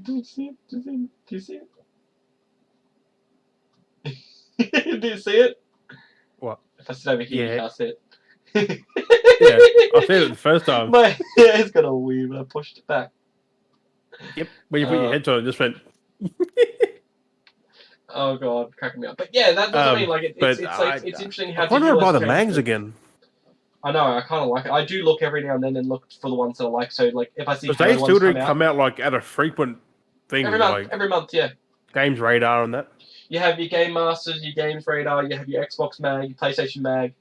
Do you see it? Do you see it? Do you see it? What? If I sit over here, you can't see it. Yeah, I said it the first time. My hair's got all weird, but I pushed it back. Yep. When you put your headset on, it just went. Oh god, cracking me up. But yeah, that's what I mean. Like it's interesting how. I wonder about the mags again. I know, I kind of like it. I do look every now and then and look for the ones that I like. So like if I see, because they still do come out like at a frequent thing. Every month, yeah. Games Radar and that. You have your Game Masters, your Games Radar, you have your Xbox Mag, your PlayStation Mag.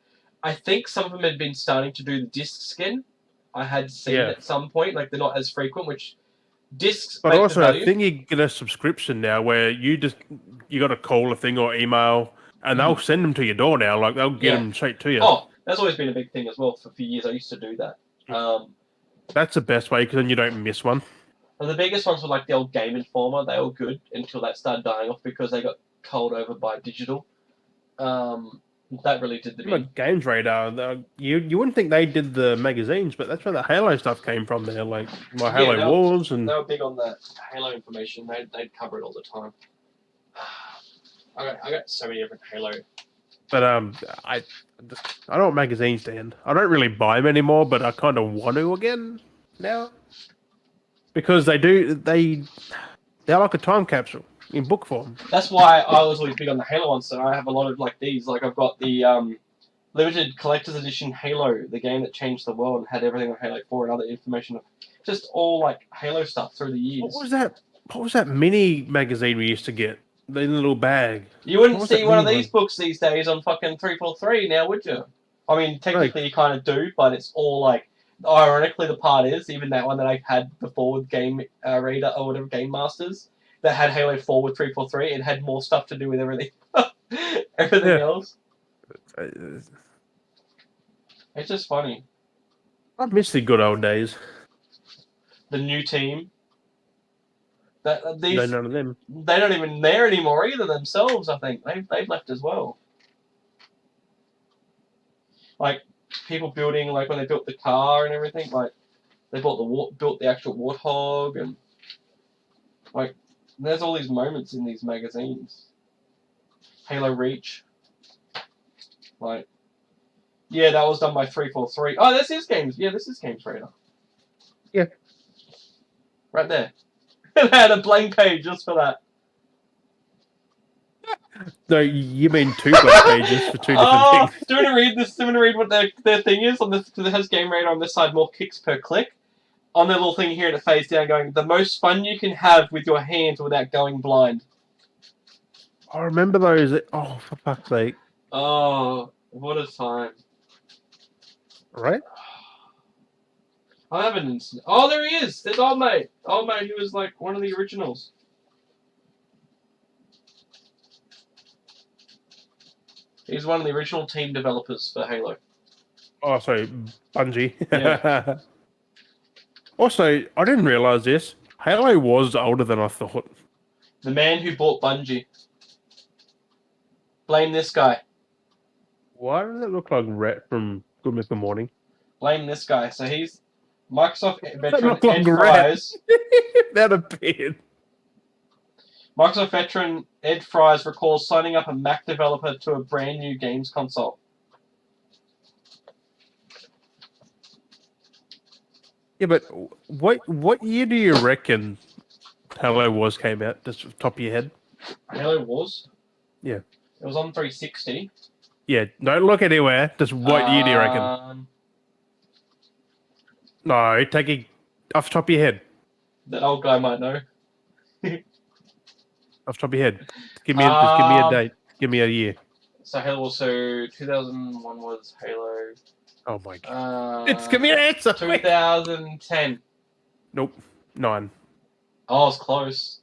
I think some of them had been starting to do the disc skin. I had seen at some point, like they're not as frequent, which discs. But also, I think you get a subscription now where you got to call a thing or email, and they'll send them to your door now. Like they'll get them straight to you. Oh, that's always been a big thing as well. For a few years, I used to do that. That's the best way because then you don't miss one. Well, the biggest ones were like the old Game Informer. They were good until that started dying off because they got culled over by digital. That really did the big. Like Games Radar, you wouldn't think they did the magazines, but that's where the Halo stuff came from. There, like my Halo Wars, and they were big on that Halo information. They'd cover it all the time. I got so many different Halo. But I don't want magazines, Dan. I don't really buy them anymore, but I kind of want to again now because they're like a time capsule in book form. That's why I was always big on the Halo ones. So I have a lot of like these. Like I've got the limited collector's edition Halo, the game that changed the world and had everything on Halo 4 and other information. Just all like Halo stuff through the years. What was that mini magazine we used to get? The little bag. You wouldn't see one of these books these days on fucking 343 now, would you? I mean, technically you kind of do, but it's all like. Ironically, the part is even that one that I had before with Game Reader or whatever Game Masters that had Halo 4 with 343. It had more stuff to do with everything, else. It's just funny. I miss the good old days. The new team. None of them. They're not even there anymore either themselves. I think they've left as well. Like people building, like when they built the car and everything, like they built the actual Warthog, and like there's all these moments in these magazines. Halo Reach. Like, yeah, that was done by 343. Oh, this is Games. Yeah, this is Games Radar. Yeah. Right there. It had a blank page just for that. No, you mean two blank pages for two different things. Do you want to read this? Do you want to read what their thing is on this? Because it has Game Radar on this side, more kicks per click. On their little thing here, and it fades down, going, the most fun you can have with your hands without going blind. I remember those. Oh, for fuck's sake. Oh, what a time. Right? I haven't. Oh, there he is. There's old mate. Old mate, he was like one of the originals. He's one of the original team developers for Halo. Oh, sorry, Bungie. Yeah. Also, I didn't realize this. Halo was older than I thought. The man who bought Bungie. Blame this guy. Why does it look like Rhett from Good Mythical Morning? Blame this guy. So he's Microsoft veteran like Ed Fries. That appeared. Microsoft veteran Ed Fries recalls signing up a Mac developer to a brand new games console. Yeah, but what year do you reckon Halo Wars came out? Just off the top of your head? Halo Wars? Yeah. It was on 360. Yeah, don't look anywhere. Just what year do you reckon? No, take it off the top of your head. That old guy might know. Off the top of your head. Just give me a date. Give me a year. So Halo, so 2001 was Halo. Oh my god. Give me an answer. 2010. Nope. 9. Oh, it's close.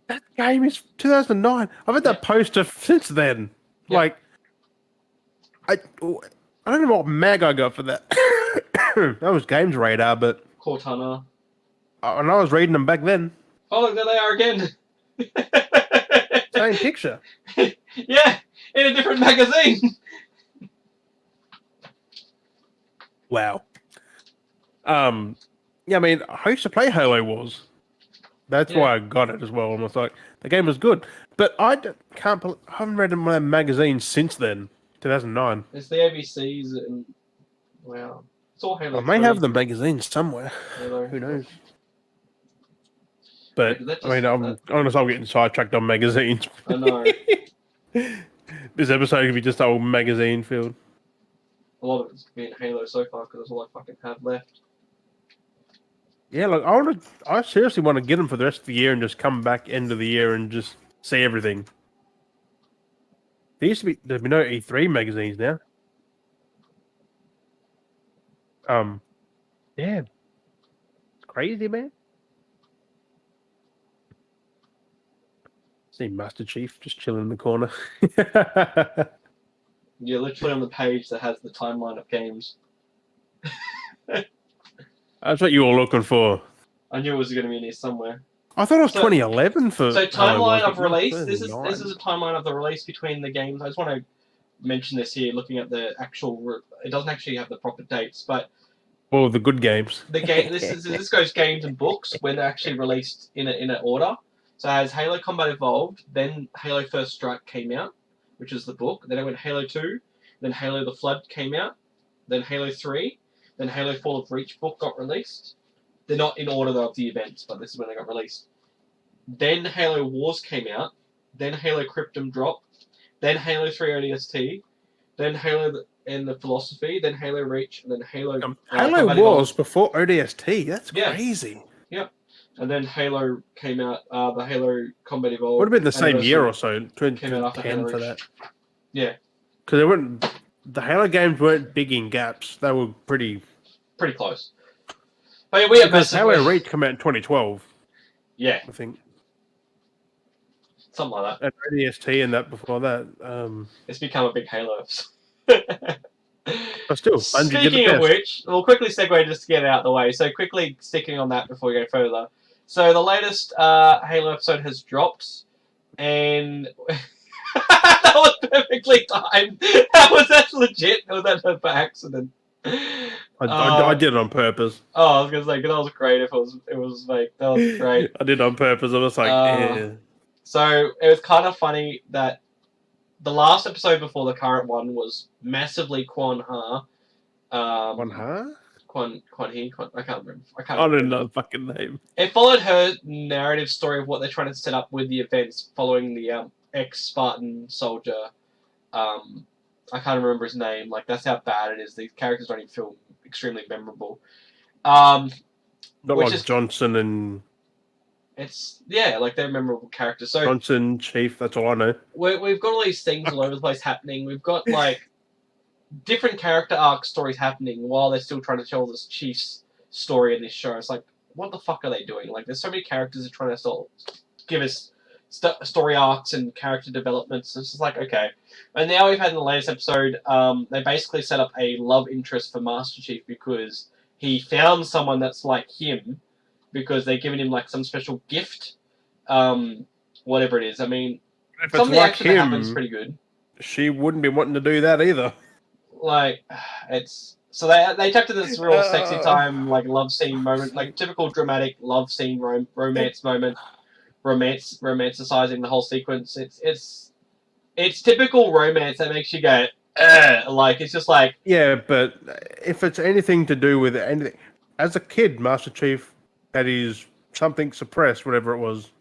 That game is 2009. I've had that poster since then. Yeah. Like, I don't know what mag I got for that. That was Games Radar, but Cortana. and I was reading them back then. Oh, look, there they are again. Same picture. Yeah, in a different magazine. Wow. Yeah, I mean, I used to play Halo Wars. That's why I got it as well. And I was like, the game was good, but I haven't read my magazine since then, 2009. It's the ABCs and wow, it's all Halo. I may 3. have the magazine somewhere. Halo. Who knows? But Wait, I mean, I'm getting sidetracked on magazines. I know. This episode could be just old magazine filled. A lot of it's been Halo so far because that's all I fucking have left. Yeah, look, I seriously want to get them for the rest of the year and just come back end of the year and just see there's been no E3 magazines now. Yeah, it's crazy, man. See Master Chief just chilling in the corner. You're literally on the page that has the timeline of games. That's what you were looking for. I knew it was going to be in here somewhere. I thought it was 2011 for. So timeline of release. This is 2009. a timeline of the release between the games. I just want to mention this here. Looking at the actual, it doesn't actually have the proper dates, but Well, the good games. the game. This goes games and books when they're actually released in an order. So as Halo Combat Evolved, then Halo First Strike came out, which is the book. Then it went Halo 2, then Halo the Flood came out, then Halo 3, then Halo Fall of Reach book got released. They're not in order of the events, but this is when they got released. Then Halo Wars came out, then Halo Cryptum dropped, then Halo 3 ODST, then Halo and the Philosophy, then Halo Reach, and then Halo... Halo Wars before ODST. That's crazy. Yep. And then Halo came out, the Halo Combat Evolved. Would have been the same year or so, Came out after 2010 Halo for Reach. that. Yeah. Because the Halo games weren't big in gaps. They were pretty close. But yeah, we have because Halo Reach came out in 2012. Yeah. I think. Something like that. And ODST and that before that. It's become a big Halo. But still, Bungie did the Speaking of best. which, we'll quickly segue just to get it out of the way. So quickly sticking on that before we go further. So the latest Halo episode has dropped, and that was perfectly timed. That's legit. Or was that by accident? I did it on purpose. Oh, I was gonna say, 'cause that was great. If it was like that was great. I did it on purpose. I was like, yeah. So it was kind of funny that the last episode before the current one was massively Quan Ha. Quan Ha? Quan He. I can't remember. I don't know the fucking name. It followed her narrative story of what they're trying to set up with the events following the ex-Spartan soldier. I can't remember his name. Like, that's how bad it is. These characters don't even feel extremely memorable. Not like Johnson and... It's, yeah, like they're memorable characters. So Johnson, Chief, that's all I know. We've got all these things all over the place happening. We've got, like, different character arc stories happening while they're still trying to tell this Chief's story in this show. It's like, what the fuck are they doing? Like, there's so many characters that are trying to give us story arcs and character developments. It's just like, okay. And now we've had in the latest episode, they basically set up a love interest for Master Chief because he found someone that's like him because they've given him like some special gift, whatever it is. I mean, If some of it's the like action that him, happens is pretty good. she wouldn't be wanting to do that either. Like, it's... So they took to this real sexy time, like, love scene moment, like, typical dramatic love scene romance moment. Romanticizing the whole sequence. It's typical romance that makes you go, like, it's just like... Yeah, but if it's anything to do with anything... As a kid, Master Chief had his something suppressed, whatever it was,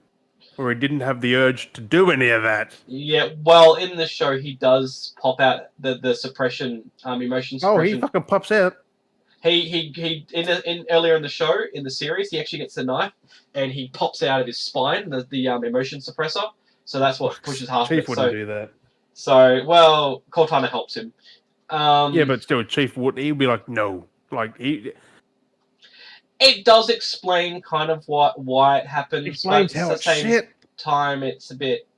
where he didn't have the urge to do any of that. Yeah, well, in the show, he does pop out the suppression, emotion suppression. Oh, he fucking pops out. In earlier in the show, in the series, he actually gets the knife and he pops out of his spine, the emotion suppressor. So that's what pushes half Chief it. wouldn't do that. So, well, Cortana helps him. Yeah, but still, Chief wouldn't. He'd be like, no. Like, he... It does explain kind of why it happens. Explains but how at it's the same shit. time, it's a bit...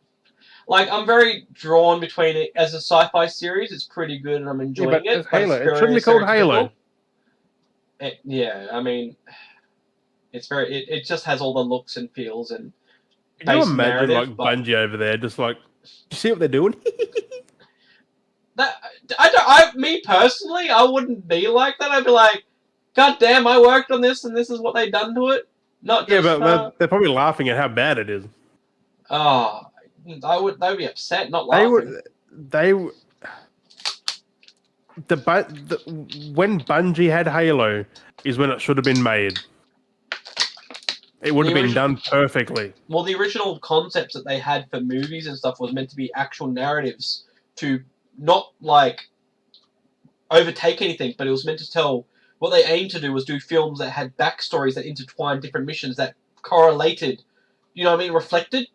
Like, I'm very drawn between it as a sci-fi series. It's pretty good, and I'm enjoying it. It's Halo. But It shouldn't be called Halo. I mean, it's very. It just has all the looks and feels and. Can you imagine narrative, Bungie over there, just like, you see what they're doing? Me personally, I wouldn't be like that. I'd be like, God damn, I worked on this, and this is what they done to it. Not just, but they're probably laughing at how bad it is. Oh, they would be upset, not laughing. When Bungie had Halo is when it should have been made. It would have been done perfectly. Well, the original concepts that they had for movies and stuff was meant to be actual narratives to not, like, overtake anything, but it was meant to tell... What they aimed to do was do films that had backstories that intertwined different missions that correlated, you know what I mean, reflected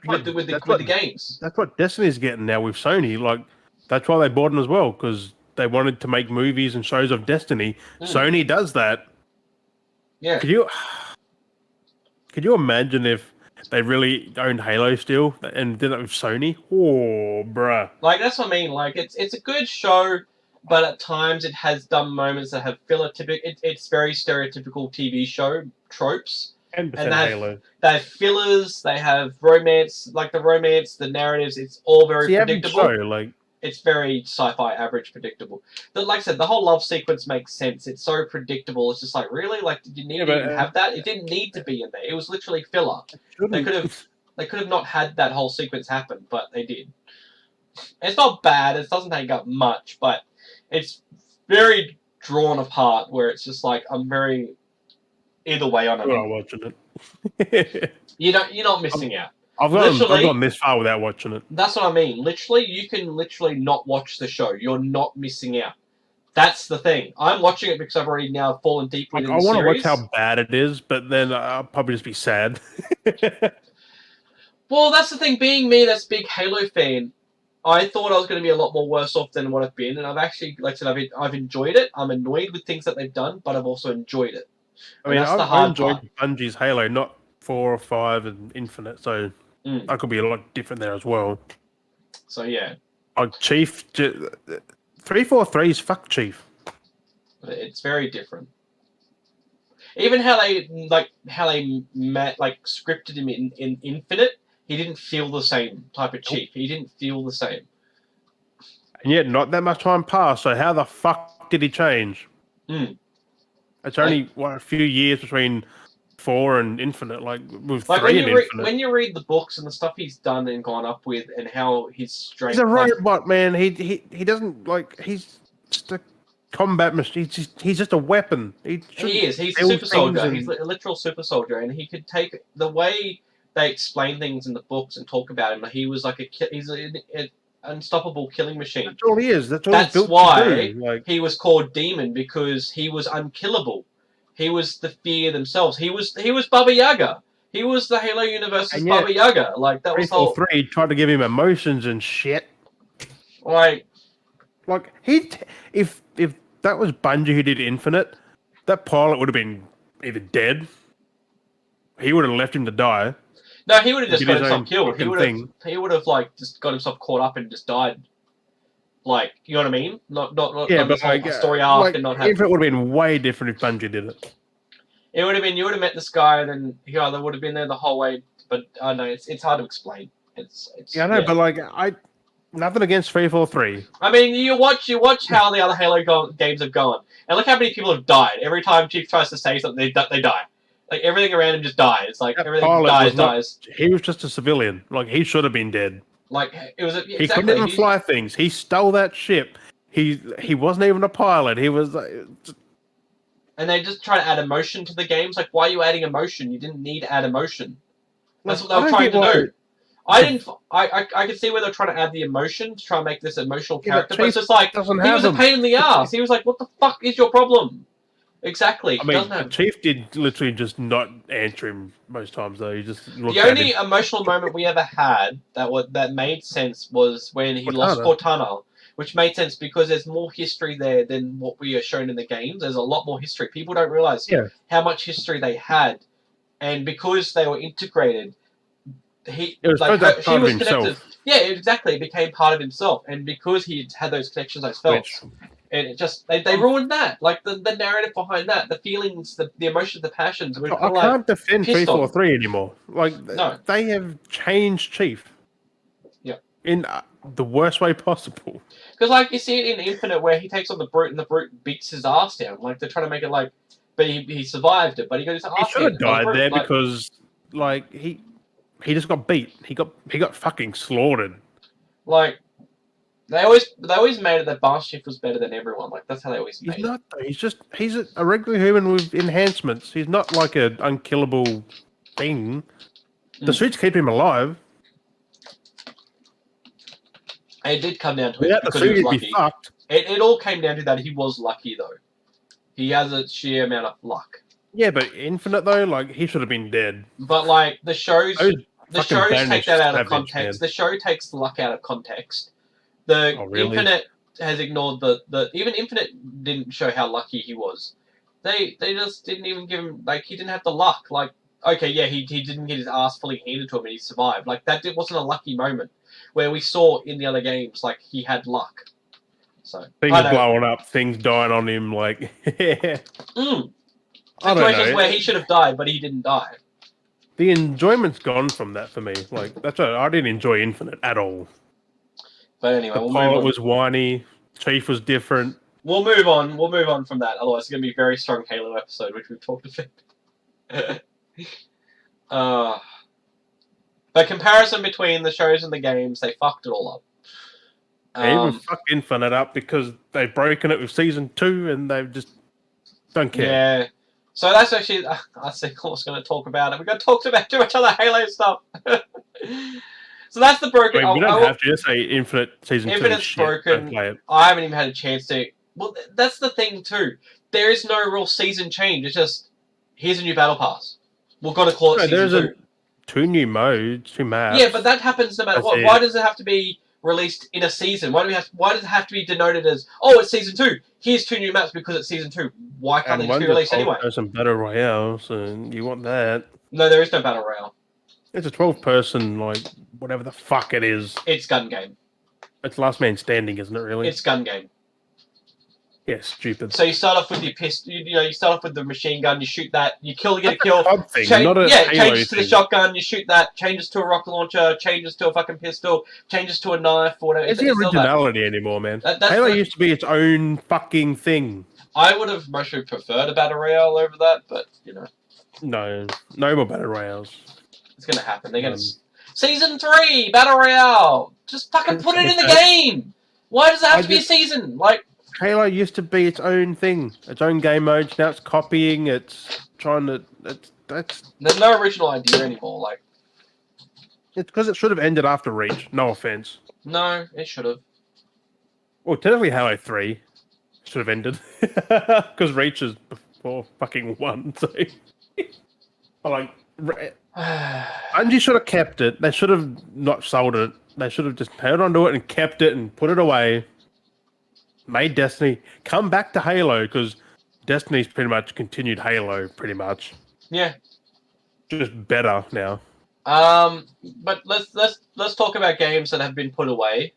with the games. That's what Destiny's getting now with Sony. Like, that's why they bought them as well, because they wanted to make movies and shows of Destiny. Sony does that. Yeah. Could you imagine if they really owned Halo still and did that with Sony? Oh, bruh. Like, that's what I mean. Like, it's a good show, but at times it has dumb moments that have it's very stereotypical TV show tropes. 10% and Halo. They have fillers, they have romance, the narratives, it's all very predictable. Show, it's very sci-fi average predictable. But like I said, the whole love sequence makes sense. It's so predictable. It's just like, really? Like, did you need to even have that? It didn't need to be in there. It was literally filler. They could have not had that whole sequence happen, but they did. It's not bad. It doesn't take up much, but it's very drawn apart where it's just like, I'm very either way on it. I'm watching it. You're not missing out. I've gone this far without watching it. That's what I mean. Literally, you can literally not watch the show. You're not missing out. That's the thing. I'm watching it because I've already now fallen deeply into the series. I want to watch how bad it is, but then I'll probably just be sad. Well, that's the thing. Being me, that's a big Halo fan, I thought I was going to be a lot more worse off than what I've been, and I've actually, like I said, I've enjoyed it. I'm annoyed with things that they've done, but I've also enjoyed it. I enjoyed Bungie's Halo, not 4 or 5 and Infinite, so I could be a lot different there as well. So yeah, Chief 343's fuck Chief. It's very different. Even how they scripted him in Infinite, he didn't feel the same type of Chief. He didn't feel the same. And yet, not that much time passed. So how the fuck did he change? It's only a few years between 4 and Infinite, with 3 and Infinite. When you read the books and the stuff he's done and gone up with, and how his strength. He's a robot, man. He doesn't He's just a combat machine. He's just a weapon. He is. He's a super soldier. He's a literal super soldier, and he could take the way they explain things in the books and talk about him. He was he's an unstoppable killing machine. That's all he is. That's all That's he's built why to do. He was called Demon, because he was unkillable. He was the fear themselves. He was Baba Yaga. He was the Halo universe's Baba Yaga. That was whole 3 tried to give him emotions and shit. If that was Bungie who did Infinite, that pilot would have been either dead. He would have left him to die. No, he would have just got himself killed. He would have just got himself caught up and just died. You know what I mean? Not a story arc and not have. Infinite would have been way different if Bungie did it. It would have been, you would have met this guy, and then he either would have been there the whole way. But I know it's hard to explain. I know, but nothing against 343. I mean, you watch how the other Halo games have gone, and look how many people have died. Every time Chief tries to say something, they die. Everything around him just dies. Everything dies. He was just a civilian. He should have been dead. It was. He couldn't even fly things. He stole that ship. He wasn't even a pilot. He was. And they just try to add emotion to the games. Why are you adding emotion? You didn't need to add emotion. That's what they were trying to do. I could see where they're trying to add the emotion to try and make this emotional character, but it's just he was a pain in the ass. He was like, "What the fuck is your problem?" Exactly. I mean, the Chief did literally just not answer him most times, though. He just looked the only emotional moment we ever had that made sense was when he lost Cortana, which made sense because there's more history there than what we are shown in the games. There's a lot more history. People don't realize how much history they had, and because they were integrated, he It was like part she of was himself. connected. Yeah, exactly. It became part of himself, and because he had those connections, those felt, Which, and it just they ruined that. Like the narrative behind that, the feelings, the emotions, the passions. We're kind I of like can't defend pissed on. 343 anymore. Like No. they have changed Chief. Yeah. In the worst way possible. Because like you see it in Infinite, where he takes on the Brute, and the Brute beats his ass down. Like they're trying to make it like, but he survived it. But he got his He ass should have handed by the died Brute. there Like, because, like, he just got beat. He got fucking slaughtered. like they always made it that Bar Shift was better than everyone. Like that's how they always made He's it. not. Though. He's a regular human with enhancements. He's not like an unkillable thing. The suits keep him alive. And it did come down to it Without the because he suit, was he'd lucky. be fucked. It all came down to that he was lucky though. He has a sheer amount of luck. Yeah, but Infinite though, like he should have been dead. But like the shows take that out of context. Man. The show takes the luck out of context. The really? Infinite has ignored the even Infinite didn't show how lucky he was. They just didn't even give him like he didn't have the luck. Like okay, yeah, he didn't get his ass fully handed to him and he survived. Like that wasn't a lucky moment. Where we saw in the other games, like he had luck. So things blowing up, things dying on him, like situations where he should have died, but he didn't die. The enjoyment's gone from that for me. Like that's why I didn't enjoy Infinite at all. But anyway, the pilot was whiny. Chief was different. We'll move on. We'll move on from that. Otherwise, it's going to be a very strong Halo episode, which we've talked about. The comparison between the shows and the games, they fucked it all up. They even fucked Infinite up because they've broken it with Season 2 and they just don't care. Yeah. So that's actually, I think I was going to talk about it. We're going to talk about too much other Halo stuff. So that's the broken... We don't have to just say Infinite Season 2 Infinite's broken. Play it. I haven't even had a chance to... Well, that's the thing too. There is no real season change. It's just, here's a new battle pass. We've got to call it Season 2. 2 new modes, 2 maps. Yeah, but that happens no matter what. Why does it have to be released in a season? Why does it have to be denoted as, oh, it's Season 2. Here's 2 new maps because it's Season 2. Why can't they just be released anyway? There's some Battle Royales, and you want that. No, there is no Battle Royale. It's a 12-person, like, whatever the fuck it is. It's gun game. It's Last Man Standing, isn't it, really? It's gun game. Yeah, stupid. So you start off with your pistol, you start off with the machine gun, you shoot that, you get a kill. Thing, changes to the shotgun, you shoot that, changes to a rocket launcher, changes to a fucking pistol, changes to a knife, or whatever. It's the originality anymore, man. Halo used to be its own fucking thing. I would have mostly preferred a Battle Royale over that, but, No more Battle Royales. It's going to happen. They're going to... Season 3, Battle Royale! Just fucking put it in the game! Why does it have to be a season? Like... Halo used to be its own thing, its own game modes. Now it's copying. It's trying to. There's no original idea anymore. Like, it's because it should have ended after Reach. No offense. No, it should have. Well, technically, Halo 3 should have ended because Reach is before fucking 1. So, Bungie should have kept it. They should have not sold it. They should have just held onto it and kept it and put it away. Made Destiny come back to Halo because Destiny's pretty much continued Halo, pretty much. Yeah, just better now. But let's talk about games that have been put away.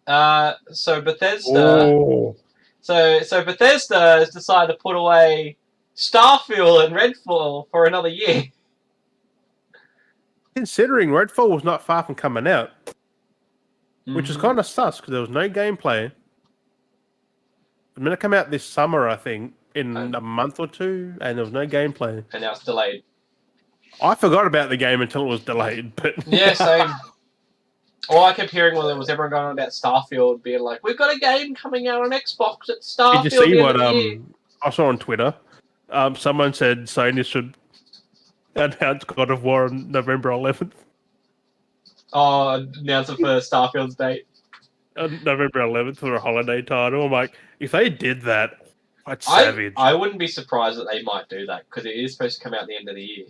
So Bethesda. Oh. So Bethesda has decided to put away Starfield and Redfall for another year. Considering Redfall was not far from coming out, which is kind of sus because there was no gameplay. It's going to come out this summer, I think, in a month or two, and there was no gameplay. And now it's delayed. I forgot about the game until it was delayed, but... Yeah, same. All I kept hearing was everyone going on about Starfield, being like, we've got a game coming out on Xbox, it's Starfield. Did you see what I saw on Twitter? Someone said Sony should announce God of War on November 11th. Oh, announce it for Starfield's date. November 11th for a holiday title. I'm like, if they did that, that's savage. I wouldn't be surprised that they might do that because it is supposed to come out at the end of the year.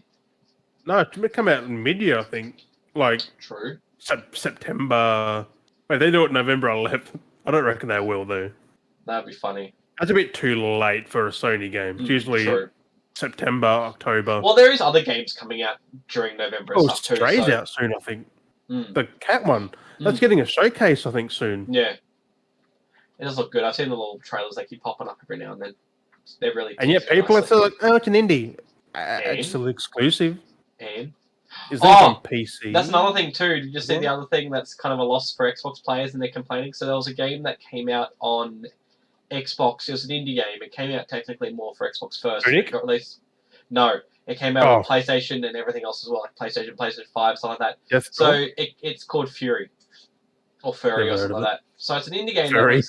No, it's going to come out in mid-year, I think. Like, true. September. Wait, they do it November 11th. I don't reckon they will, though. That'd be funny. That's a bit too late for a Sony game. It's usually September, October. Well, there is other games coming out during November and Oh, stuff too. Stray's So out soon, I think. Mm. The cat one. That's Mm. getting a showcase, I think, soon. yeah, it does look good. I've seen the little trailers that keep popping up every now and then. They're really And yet teasing people are nicely. still like, oh, it's an indie. And? It's still exclusive. And Is that on Oh, PC? that's another thing too. Did you see the What? other thing that's kind of a loss for Xbox players and they're complaining? So there was a game that came out on Xbox. It was an indie game. It came out technically more for Xbox first. Tunic? It got released. No, it came out Oh. on PlayStation and everything else as well, like PlayStation, PlayStation 5, stuff like that. Yes, So it's called Fury. Or Furry Never or heard something of like that. So it's an indie game Furry.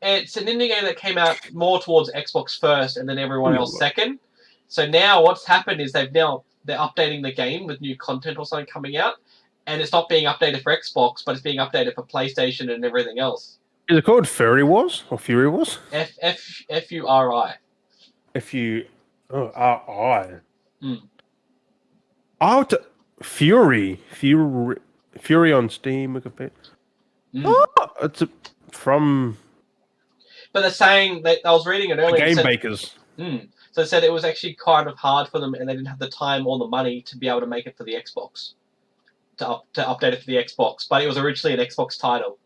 it's an indie game that came out more towards Xbox first and then everyone Ooh. else second. So now what's happened is they're updating the game with new content or something coming out, and it's not being updated for Xbox, but it's being updated for PlayStation and everything else. Is it called Furry Wars or Fury Wars? Furi. R-I. Mm. Oh, Fury on Steam. Oh, it's from But they're saying that I was reading it the earlier. Game Bakers. So they said it was actually kind of hard for them, and they didn't have the time or the money to be able to make it for the Xbox, to update it for the Xbox. But it was originally an Xbox title,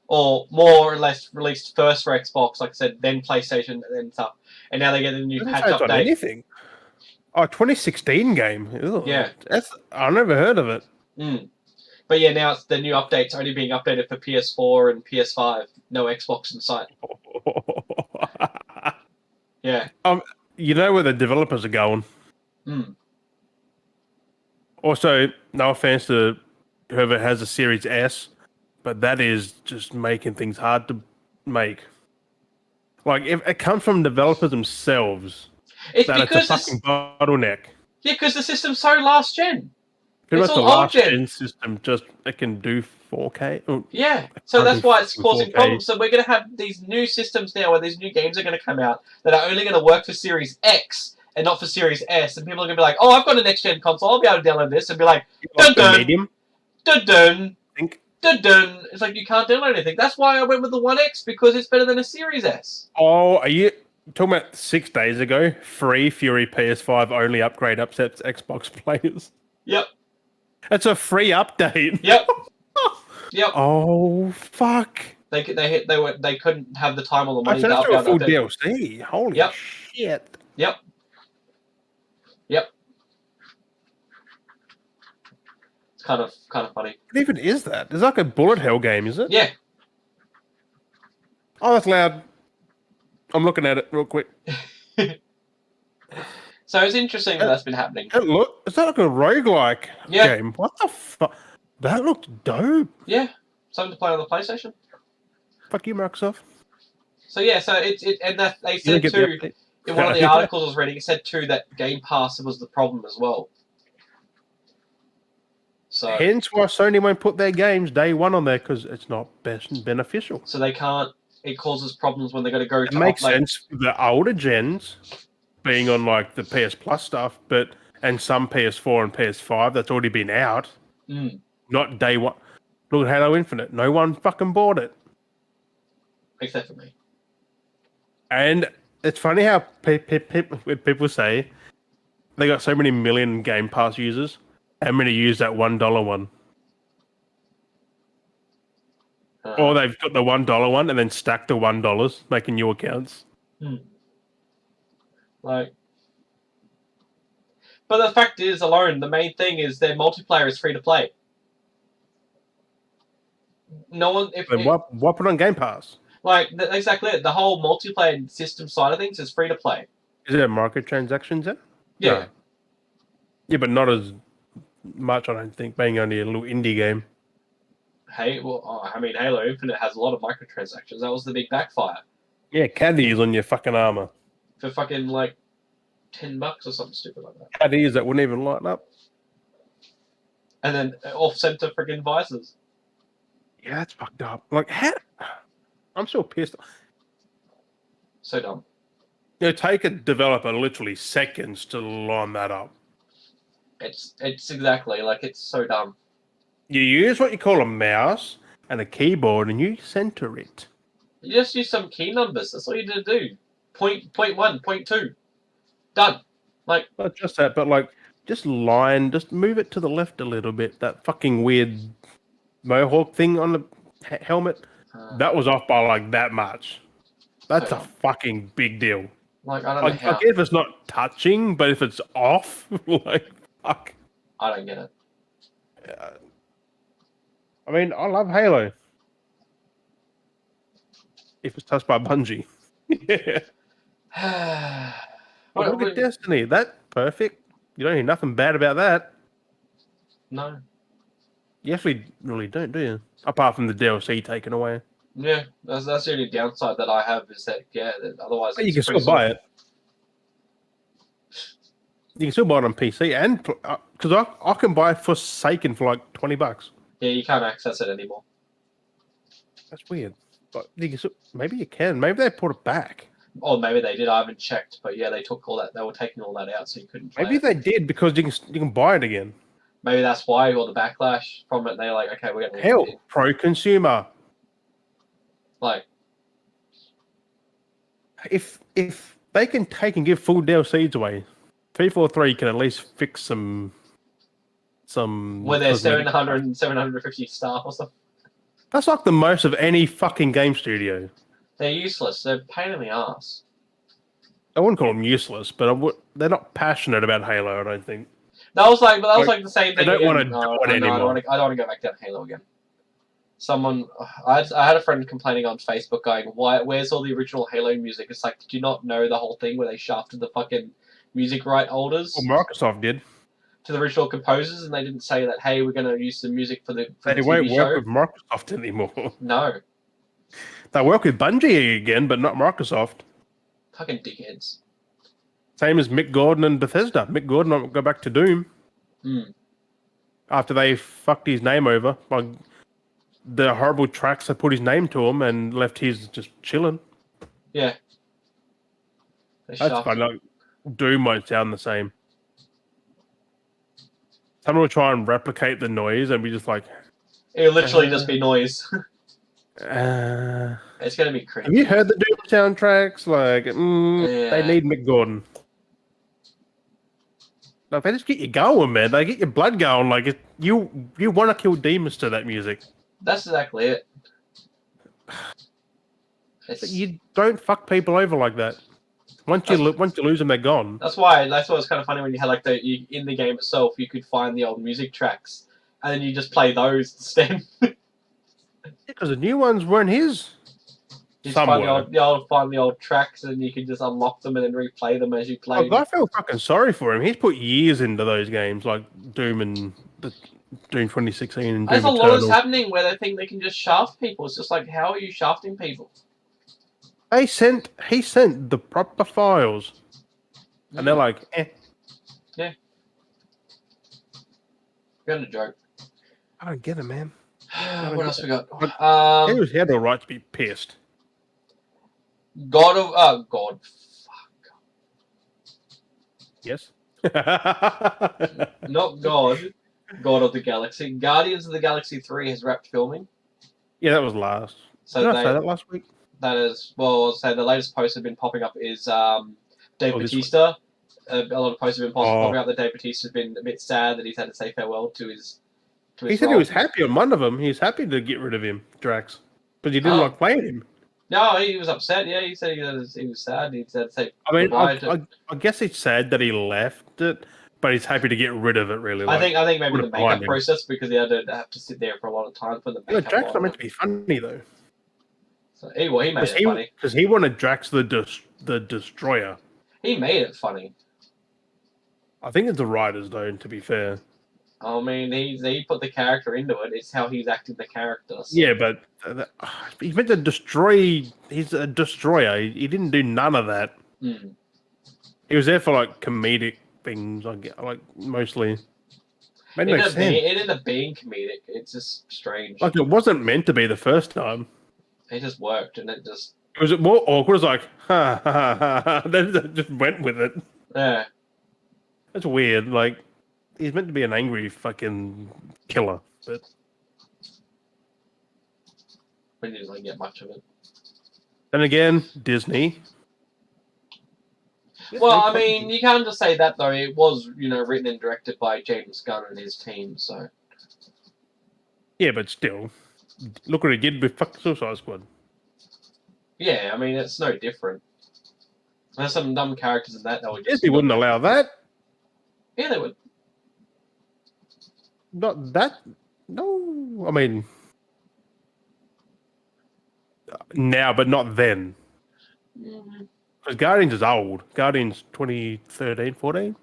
or more or less released first for Xbox, like I said, then PlayStation, and then stuff. And now they get a new patch It's on update. anything. Oh, 2016 game. Ew. Yeah. I never heard of it. But yeah, now it's the new update's only being updated for PS4 and PS5. No Xbox in sight. Yeah. You know where the developers are going. Also, no offense to whoever has a Series S, but that is just making things hard to make. Like, if it comes from developers themselves, It's that because it's a fucking bottleneck. Yeah, because the system's so last gen. Pretty It's much the all old last gen. gen system it can do 4K. Oh, Yeah, so that's why it's causing 4K. problems. So we're going to have these new systems now where these new games are going to come out that are only going to work for Series X and not for Series S. And people are going to be like, oh, I've got a next-gen console. I'll be able to download this. And be like, dun-dun, medium, dun-dun, I think. dun-dun. It's like, you can't download anything. That's why I went with the One X, because it's better than a Series S. Oh, are you talking about 6 days ago? Free Fury PS5 only upgrade upsets Xbox players. Yep. It's a free update. Yep. Yep. Oh fuck! They couldn't have the time or the money. That's to a full update. DLC. Holy Yep. shit! Yep. Yep. It's kind of funny. What even is that? It's like a bullet hell game, is it? Yeah. Oh, that's loud. I'm looking at it real quick. So it's interesting that's been happening. Is that like a roguelike Yeah. game? What the fuck? That looked dope. Yeah. Something to play on the PlayStation. Fuck you, Microsoft. So yeah, so and that they You said get the too update. in one of the articles I was reading, it said too that Game Pass was the problem as well. So Hence why Sony won't put their games day one on there, because it's not beneficial. so they can't. It causes problems when they got to go It to makes upload. sense for the older gens being on like the PS Plus stuff, and some PS4 and PS5 that's already been out. Not day one. Look at Halo Infinite. No one fucking bought it. Except for me. And it's funny how people say they got so many million Game Pass users. How many use that $1 one? Or they've got the $1 one and then stack the $1, making new accounts. Like, but the fact is, alone, the main thing is their multiplayer is free to play. No one. Why put on Game Pass? Like, exactly it. The whole multiplayer system side of things is free to play. Is there microtransactions there? Yeah. No. Yeah, but not as much, I don't think, being only a little indie game. Halo Infinite has a lot of microtransactions. That was the big backfire. Yeah, caddies on your fucking armor. For fucking, like, $10 or something stupid like that. Caddies that wouldn't even light up. And then off-center friggin' visors. Yeah, that's fucked up. Like, how? I'm so pissed. So dumb. Take a developer literally seconds to line that up. It's exactly, like, it's so dumb. You use what you call a mouse and a keyboard and you center it. You just use some key numbers. That's all you need to do. Point 1, point 2. Done. Like, Not just that, but like, just move it to the left a little bit. That fucking weird mohawk thing on the helmet, that was off by like that much. That's a fucking big deal. like I don't know how. Like if it's not touching, but if it's off, like fuck. I don't get it. I mean, I love Halo. If it's touched by Bungie. Yeah. Look at Destiny. That's perfect. You don't hear nothing bad about that. No. You actually really don't, do you? Apart from the DLC taken away. Yeah, that's the only downside that I have is that otherwise But you can still buy it. You can still buy it on PC, and because I can buy Forsaken for like $20. Yeah, you can't access it anymore. That's weird. But maybe you can. Maybe they put it back. Or maybe they did. I haven't checked, but yeah, they took all that. They were taking all that out, so you couldn't. Maybe they did because you can buy it again. Maybe that's why all the backlash from it. They're like, okay, we're gonna hell pro-consumer. Like, if they can take and give full DLCs away, 343 can at least fix some. Where there's 750 staff or something. That's like the most of any fucking game studio. They're useless. They're a pain in the ass. I wouldn't call them useless, but they're not passionate about Halo. I don't think. That was like the same thing. They don't want to do it anymore. I don't want to go back down Halo again. I had a friend complaining on Facebook going, where's all the original Halo music? It's like, did you not know the whole thing where they shafted the fucking music right holders? Well, Microsoft did. To the original composers, and they didn't say that, hey, we're going to use the music for the They won't work with Microsoft anymore. No. They work with Bungie again, but not Microsoft. Fucking dickheads. Same as Mick Gordon and Bethesda. Mick Gordon will go back to Doom. After they fucked his name over. Like, the horrible tracks that put his name to him and left his just chilling. Yeah. That's fine. Like, Doom won't sound the same. Someone will try and replicate the noise and be just like... It'll literally just be noise. It's going to be cringy. Have you heard the Doom soundtracks? Like, they need Mick Gordon. Like, they just get you going, man. They get your blood going. Like, you want to kill demons to that music. That's exactly it. You don't fuck people over like that. Once you lose them, they're gone. That's why it's kind of funny when you had like in the game itself, you could find the old music tracks, and then you just play those instead. Because the new ones weren't his. You find the old tracks, and you can just unlock them and then replay them as you play. I feel fucking sorry for him. He's put years into those games, like Doom and Doom 2016 and Doom There's a Eternal. lot that's happening where they think they can just shaft people. It's just like, how are you shafting people? He sent the proper files, and they're like, eh. Yeah. You're gonna joke. I don't get it, man. What else we got? He had the right to be pissed. God. Fuck. Yes. Not God. God of the Galaxy. Guardians of the Galaxy 3 has wrapped filming. Yeah, that was last. So Did I say that last week? That is, well, so the latest post have been popping up is Dave Bautista. A lot of posts have been popping up that Dave Bautista's been a bit sad that he's had to say farewell to his He said he was happy on one of them. He was happy to get rid of him, Drax. But he didn't like playing him. No, he was upset. Yeah, he said he was sad. He said, say, I mean, I guess it's sad that he left it, but he's happy to get rid of it. Really, I think maybe the makeup process because he had to have to sit there for a lot of time for the makeup. Yeah, Drax not meant to be funny though. So he made it funny because he wanted Drax the Destroyer. He made it funny. I think it's the writers, though. To be fair. I mean, he put the character into it. It's how he's acting the character. So. Yeah, but he's meant to destroy. He's a destroyer. He didn't do none of that. He was there for like comedic things. Like mostly. Made no sense. It ended up being comedic. It's just strange. Like it wasn't meant to be the first time. It just worked, and it just. Was it more awkward? It was like, ha ha ha ha. Then it just went with it. Yeah. That's weird. Like. He's meant to be an angry fucking killer, but we didn't really get much of it. Then again, Disney. Well, I mean, you can't just say that though. It was, written and directed by James Gunn and his team. So. Yeah, but still, look what he did with fucking Suicide Squad. Yeah, I mean, it's no different. There's some dumb characters in that would just... Disney wouldn't allow that. Yeah, they would. Not that. No, I mean, now, but not then. Because Guardians is old. Guardians 2013, 14?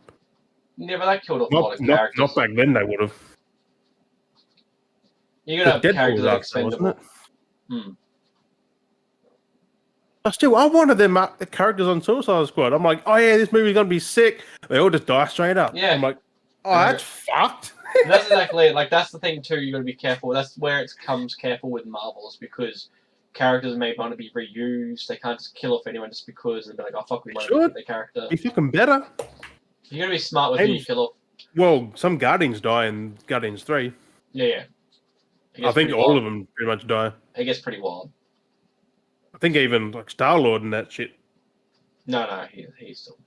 Yeah, but that killed off a lot of characters. Not back then, they would have. You're going to have characters that are expendable. But still, I wanted them the characters on Suicide Squad. I'm like, oh yeah, this movie's going to be sick. They all just die straight up. Yeah. I'm like, oh, that's fucked. That's exactly it. Like, that's the thing, too, you got to be careful. That's where it comes careful with Marvels, because characters may want to be reused. They can't just kill off anyone just because and be like, oh, fuck, we want to keep their character. Be fucking better. You got to be smart with who you kill off. Well, some Guardians die in Guardians 3. Yeah. I think all of them pretty much die. It gets pretty wild. I think even like Star-Lord and that shit. No, he's still...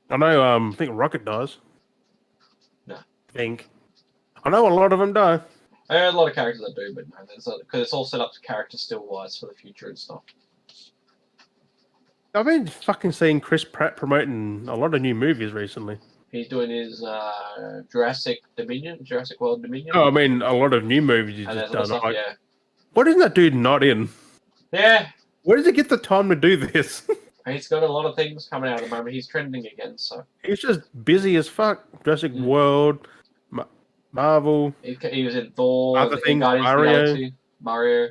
I know, I think Rocket dies. No. I think. I know a lot of them die. I know a lot of characters that do, but no, because it's all set up to character still-wise for the future and stuff. I've been fucking seeing Chris Pratt promoting a lot of new movies recently. He's doing his Jurassic World Dominion. Oh, I mean, a lot of new movies he's just done. Stuff, yeah. What is that dude not in? Yeah. Where does he get the time to do this? He's got a lot of things coming out at the moment. He's trending again, so... He's just busy as fuck. Jurassic World, Marvel... He was in Thor, other things, Mario.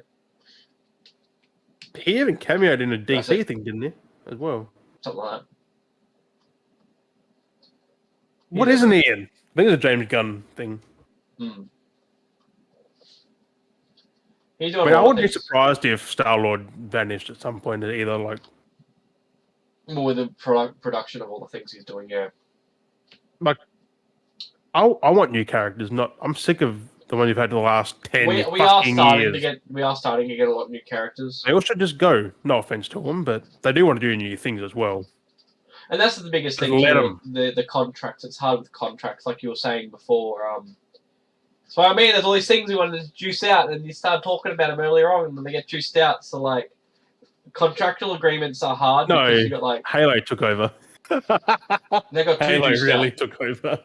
He even cameoed in a DC thing, didn't he? As well. Something like that. What isn't he in? I think it's a James Gunn thing. I wouldn't be surprised if Star-Lord vanished at some point, either like... More with the production of all the things he's doing, yeah. Like, I want new characters. I'm sick of the ones you've had the last 10 years. We are starting to get a lot of new characters. They all should just go. No offense to them, but they do want to do new things as well. And that's the biggest thing. The contracts. It's hard with contracts, like you were saying before. So I mean, there's all these things we wanted to juice out, and you start talking about them earlier on, and then they get juiced out. So like, contractual agreements are hard. No, because you got, like, Halo took over. They got Halo really took over.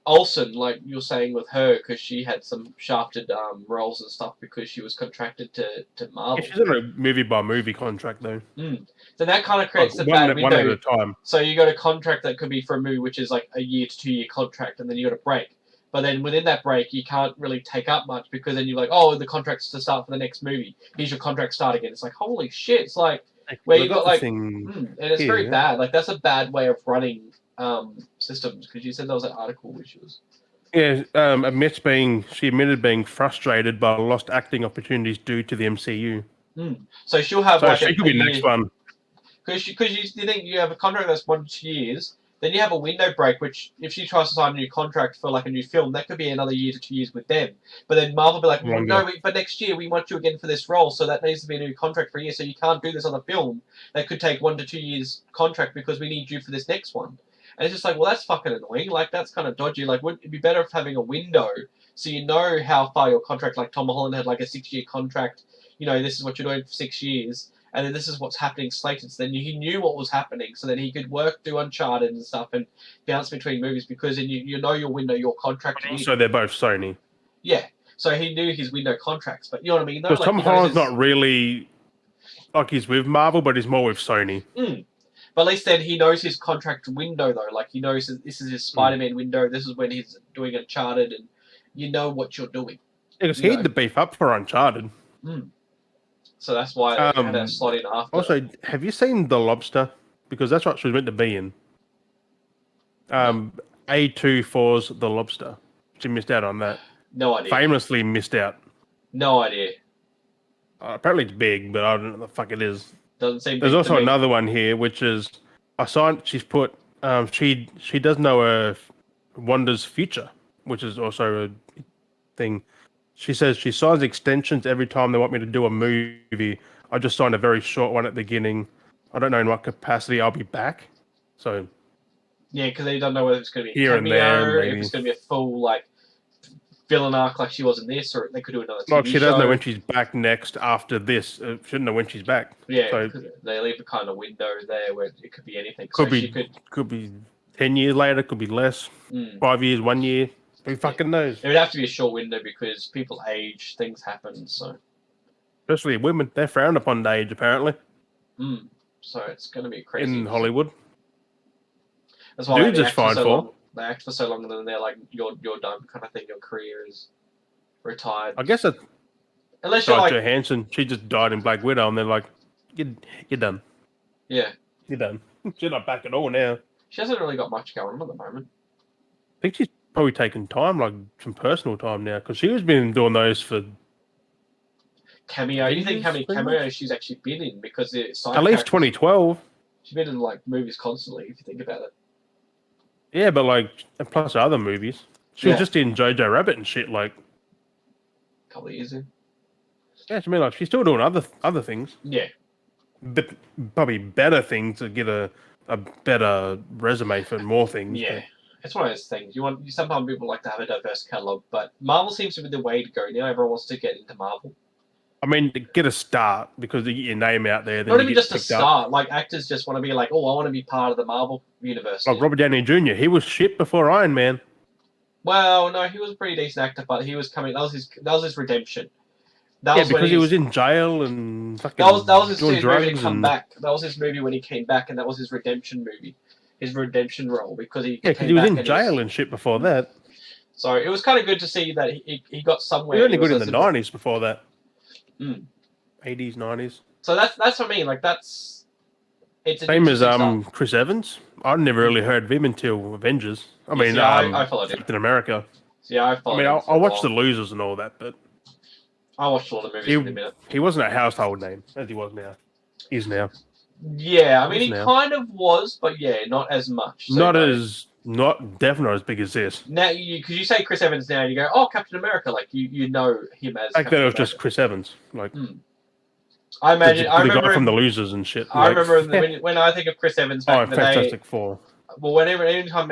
Olsen, like you were saying with her, because she had some shafted roles and stuff because she was contracted to Marvel. Yeah, she's in a movie-by-movie contract, though. So that kind of creates a bad window. One at a time. So you got a contract that could be for a movie, which is like a 1 to 2 year contract, and then you got a break. But then within that break, you can't really take up much because then you're like, oh, the contract's to start for the next movie. Here's your contract start again. It's like, holy shit. It's like, where you got like... and it's very bad. Like, that's a bad way of running systems, because you said there was an article which was... Yeah, she admitted being frustrated by lost acting opportunities due to the MCU. So she'll have she could be the next one. Because you think you have a contract that's 1 to 2 years, then you have a window break, which if she tries to sign a new contract for like a new film, that could be another 1 to 2 years with them. But then Marvel will be like, well, no, for next year we want you again for this role, so that needs to be a new contract for a year, so you can't do this other film. That could take 1 to 2 years contract because we need you for this next one. And it's just like, well, that's fucking annoying. Like, that's kind of dodgy. Like, wouldn't it be better if having a window so you know how far your contract, like Tom Holland had like a 6-year contract, this is what you're doing for 6 years, and then this is what's happening slated. So then he knew what was happening, so then he could do Uncharted and stuff and bounce between movies, because then you know your window, your contract. But also, they're both Sony. Yeah, so he knew his window contracts, but you know what I mean? Because Tom Holland's not really, like, he's with Marvel, but he's more with Sony. But at least then he knows his contract window, though. Like, he knows this is his Spider-Man window, this is when he's doing Uncharted, and you know what you're doing. Yeah, because he had to beef up for Uncharted. So that's why they had to slot in after. Also, have you seen The Lobster? Because that's what she was meant to be in. A24's The Lobster. She missed out on that. No idea. Famously missed out. No idea. Apparently it's big, but I don't know what the fuck it is. Doesn't seem. There's also another one here, which is she's put she does know Wanda's future, which is also a thing. She says she signs extensions every time they want me to do a movie. I just signed a very short one at the beginning. I don't know in what capacity I'll be back. So Yeah, because they don't know whether it's going to be a here and there, cameo, if maybe. it's going to be a full like villain arc like she was in this, or they could do another TV Like she show. doesn't know when she's back next after this. She doesn't know when she's back. Yeah, So they leave a kind of window there where it could be anything. could So be she could be 10 years later, could be less. 5 years, 1 year. Who fucking knows? It would have to be a short window because people age, things happen. So Especially women, they're frowned upon to age apparently so it's going to be crazy in Hollywood. That's why dudes they is act for fine so for. long. They act for so long, and then they're like, "You're done," kind of thing. Your career is retired. I guess it's Unless you're Scarlett like, Johansson. She just died in Black Widow, and they're like, "You're done. yeah, You're done. She's not back at all now." she hasn't really got much going on at the moment. I think she's probably taking time, like some personal time now, because she was been doing those for Cameo. You think how many pretty cameos she's actually been in? Because it's at least 2012. She's been in like movies constantly. If you think about it. Yeah, but like plus other movies. She was just in Jojo Rabbit and shit. Like, A couple of years in. yeah, I mean, like she's still doing other things. Yeah. But probably better things to get a better resume for more things. Yeah. It's one of those things. Sometimes people like to have a diverse catalog, but Marvel seems to be the way to go now. Everyone wants to get into Marvel. I mean, to get a start because you get your name out there. Then Not you even get just a picked up. start. Like actors just want to be like, oh, I want to be part of the Marvel universe. Like Robert Downey Jr. He was shit before Iron Man. Well, no, he was a pretty decent actor, but he was coming. That was his redemption. Because he was in jail and fucking that was his doing movie to drugs come and back. That was his movie when he came back, and that was his redemption movie, his redemption role because he because he was in jail and shit before that. So it was kind of good to see that he got somewhere. He was only good in the 90s before that. 80s, 90s. So that's what I mean. Like it's same as Chris Evans. I never really heard of him until Avengers. I mean, I followed him. Captain America. Yeah, I followed. I mean, I watched The Losers and all that, but I watched all the movies in a minute. He wasn't a household name as he was now. He's now. Yeah, I mean, he kind of was, but yeah, not as much. So definitely not as big as this. Now, because you say Chris Evans now, you go, oh, Captain America, like you know him as. Back then, it was just Chris Evans, like. I imagine. I remember the guy from The Losers and shit. I remember when I think of Chris Evans back in the Fantastic day. Four. Well, anytime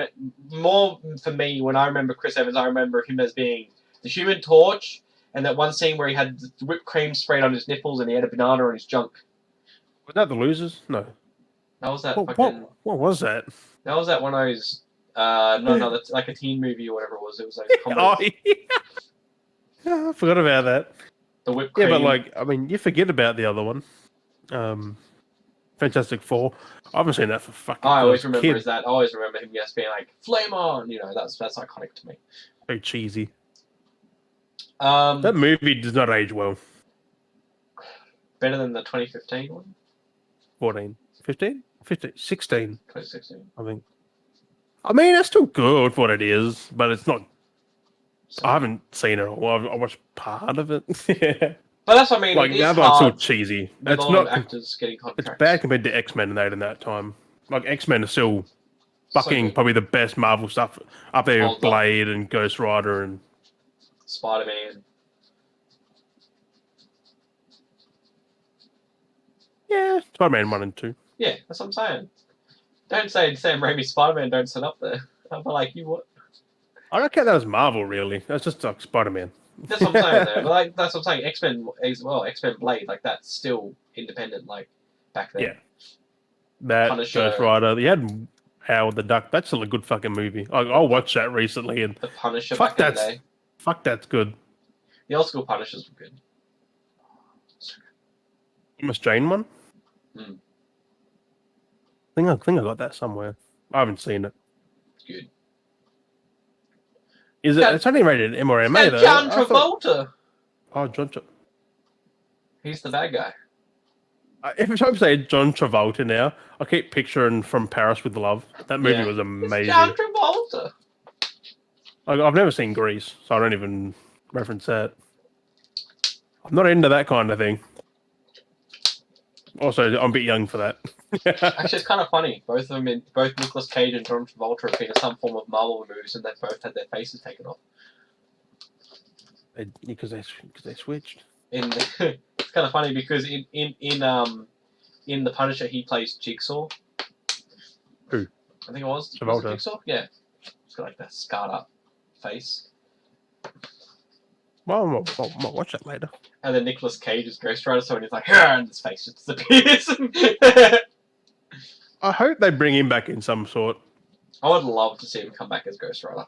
more for me, when I remember Chris Evans, I remember him as being the Human Torch, and that one scene where he had the whipped cream sprayed on his nipples and he had a banana on his junk. Was that The Losers? No. That was that. What was that? That was that one of those. That's like a teen movie or whatever it was. It was like a comedy. I forgot about that. The whipped cream. Yeah, but like, I mean, you forget about the other one. Fantastic Four. I haven't seen that for fucking. I always remember that. I always remember him just being like, "Flame on!" You know, that's iconic to me. Very cheesy. That movie does not age well. Better than the 2015 one? 14. 15? 15? 16. 2016. I think. I mean, that's still good for what it is, but it's not. I haven't seen it all. I watched part of it. Yeah. But that's what I mean. Like, the other one's still cheesy. It's not. Actors getting contracts. It's bad compared to X-Men in that time. Like, X-Men are still fucking probably the best Marvel stuff up there with Blade and Ghost Rider and Spider-Man. Yeah, Spider-Man 1 and 2. Yeah, that's what I'm saying. Don't say Sam Raimi's Spider-Man don't sit up there. I'll be like, you what? I don't count that as Marvel, really. That's just like Spider-Man. That's what I'm saying, though. But like, that's what I'm saying. X-Men as well. X-Men Blade, like that's still independent, like back then. Yeah. That Punisher. Ghost Rider. You had Howard the Duck. That's still a good fucking movie. I'll watch that recently and the Punisher. Fuck back in the day. Fuck, that's good. The old school Punishers were good. Thomas Jane one. I think I got that somewhere. I haven't seen it. Good. Is it? It's only rated M or MA though. John Travolta. Oh, John. He's the bad guy. Every time I say John Travolta now, I keep picturing From Paris with Love. That movie was amazing. It's John Travolta. I've never seen Grease, so I don't even reference that. I'm not into that kind of thing. Also, I'm a bit young for that. Actually, it's kind of funny. Both Nicolas Cage and John Travolta have been in some form of Marvel movies, and they've both had their faces taken off. Because they switched. It's kind of funny because in the Punisher he plays Jigsaw. Who? I think it was it Jigsaw? Yeah. It's got like that scarred up face. Well, I'll watch that later. And then Nicolas Cage is Ghost Rider, so he's like, and his face just disappears. I hope they bring him back in some sort. I would love to see him come back as Ghost Rider.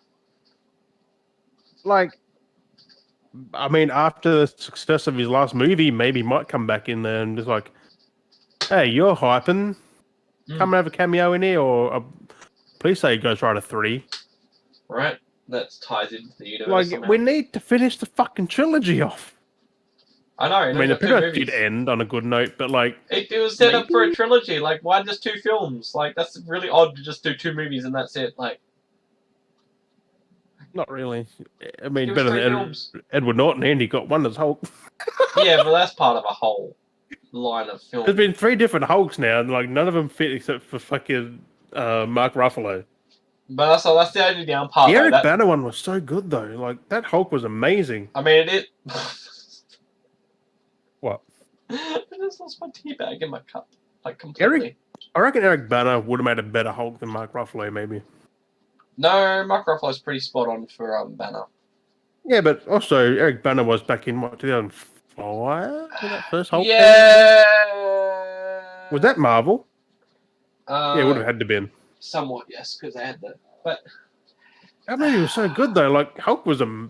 Like, I mean, after the success of his last movie, maybe he might come back in there and just like, hey, you're hyping. Come and have a cameo in here, or please say Ghost Rider 3. Right. That ties into the universe. Like, we need to finish the fucking trilogy off. I know. I mean, the pretty much did end on a good note, but like... It was set up for a trilogy. Like, why just 2 films? Like, that's really odd to just do 2 movies and that's it. Like... Not really. I mean, better than Edward Norton, and he got one as Hulk. Yeah, but that's part of a whole line of films. There's been 3 different Hulks now, and like none of them fit except for fucking Mark Ruffalo. But that's the only down part. The Eric Banner one was so good though. Like that Hulk was amazing. I mean, it. What? I just lost my tea bag in my cup, like completely. I reckon Eric Banner would have made a better Hulk than Mark Ruffalo, maybe. No, Mark Ruffalo's pretty spot on for Banner. Yeah, but also Eric Banner was back in what 2005 when that first Hulk. Yeah. Was that Marvel? Yeah, it would have had to been. Somewhat, yes, because they had that. But that movie was so good though. Like Hulk was a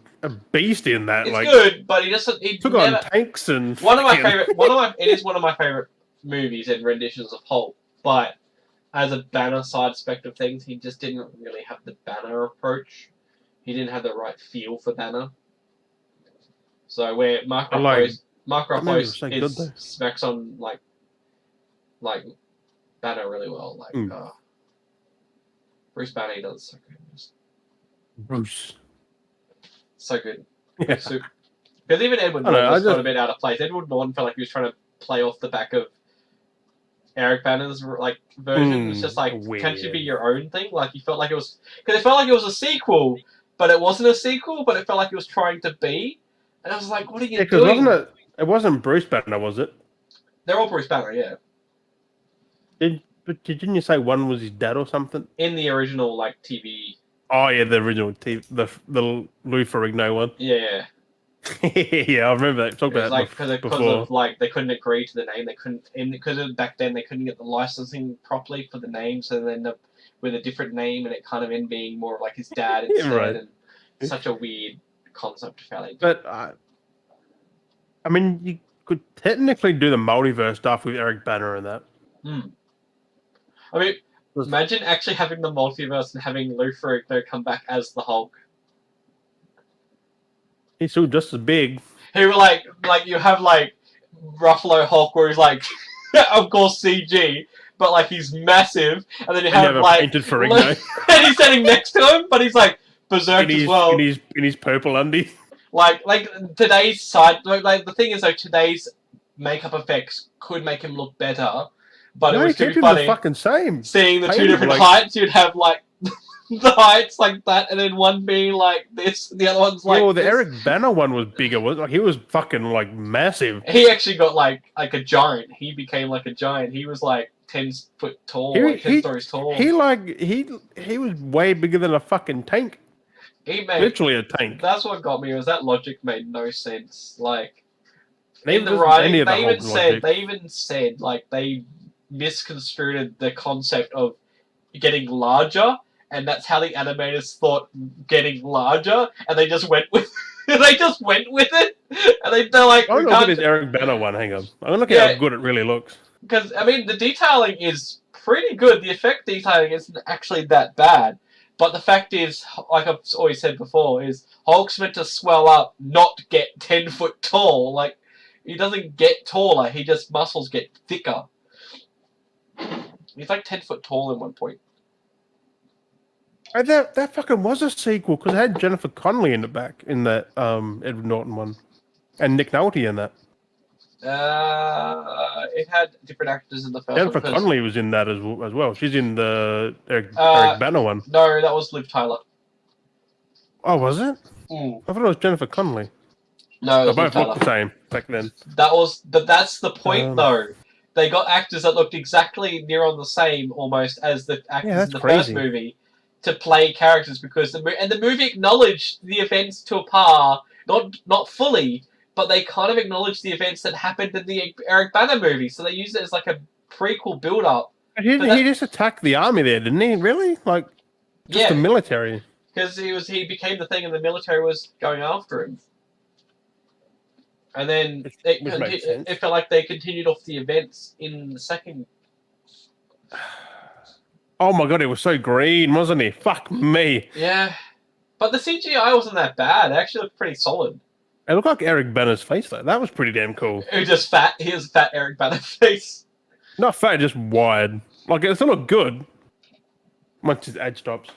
beast in that. It's like good, but he took on tanks and it is one of my favorite movies and renditions of Hulk. But as a Banner side aspect of things, he just didn't really have the Banner approach. He didn't have the right feel for Banner. So where Mark Ruffalo smacks on like Banner really well. Like Bruce Banner does so good. Bruce. So good. Yeah. Because even Edward Norton got a bit out of place. Edward Norton felt like he was trying to play off the back of Eric Banner's like version. It's just like, can't you be your own thing? Like he felt like it was because it felt like it was a sequel, but it wasn't a sequel. But it felt like it was trying to be. And I was like, what are you doing? It wasn't Bruce Banner, was it? They're all Bruce Banner, yeah. Didn't you say one was his dad or something? In the original, like, TV... Oh, yeah, the original TV... The Lou Ferrigno one. Yeah. Yeah, I remember that. Talk about like, that because of, like, they couldn't agree to the name. They couldn't... Because back then, they couldn't get the licensing properly for the name, so they ended up with a different name, and it kind of ended up being more like his dad instead. Right. And such a weird concept, fairly. But, I mean, you could technically do the multiverse stuff with Eric Banner and that. I mean, imagine actually having the multiverse and having Lou Ferrigno come back as the Hulk. He's still just as big. He like you have like Ruffalo Hulk where he's like, of course CG, but like he's massive, and then you have like painted Ferrigno. And he's standing next to him, but he's like berserk as well. In his purple undie. Like today's side, like the thing is though, today's makeup effects could make him look better. But it was too funny. The fucking same. Seeing the two different heights, you'd have like the heights like that, and then one being like this, the other one's like. Well, the Eric Banner one was bigger. Like he was fucking like massive. He actually got like a giant. He became like a giant. He was like 10 foot tall, 10 stories tall. He was way bigger than a fucking tank. Literally a tank. That's what got me. Was that logic made no sense. Like in the writing, they even said like they misconstrued the concept of getting larger, and that's how the animators thought getting larger, and they just went with it. And they're like, I'm looking at this Eric Banner one. Hang on, I'm gonna look at how good it really looks. Because I mean, the detailing is pretty good. The effect detailing isn't actually that bad, but the fact is, like I've always said before, is Hulk's meant to swell up, not get 10 foot tall. Like he doesn't get taller; he just muscles get thicker. He's like 10 foot tall at one point. And that fucking was a sequel because it had Jennifer Connelly in the back in that Edward Norton one, and Nick Nolte in that. It had different actors in the first Jennifer one. Connelly was in that as well. She's in the Eric Banner one. No, that was Liv Tyler. Oh, was it? Mm. I thought it was Jennifer Connelly. No, it They was both looked better. the same back then. But that's the point, though. They got actors that looked exactly near on the same, almost, as the actors in the first movie, to play characters because the movie acknowledged the events to a par, not fully, but they kind of acknowledged the events that happened in the Eric Bana movie, so they used it as like a prequel build-up. He just attacked the army there, didn't he? Really? Like, just the military? Because he became the thing, and the military was going after him. And then it felt like they continued off the events in the second. Oh my god, it was so green, wasn't he? Fuck me. Yeah. But the CGI wasn't that bad. It actually looked pretty solid. It looked like Eric Bana's face, though. That was pretty damn cool. He was just fat. He was a fat Eric Bana face. Not fat, just wide. Like, it still looked good. Once his ad stops.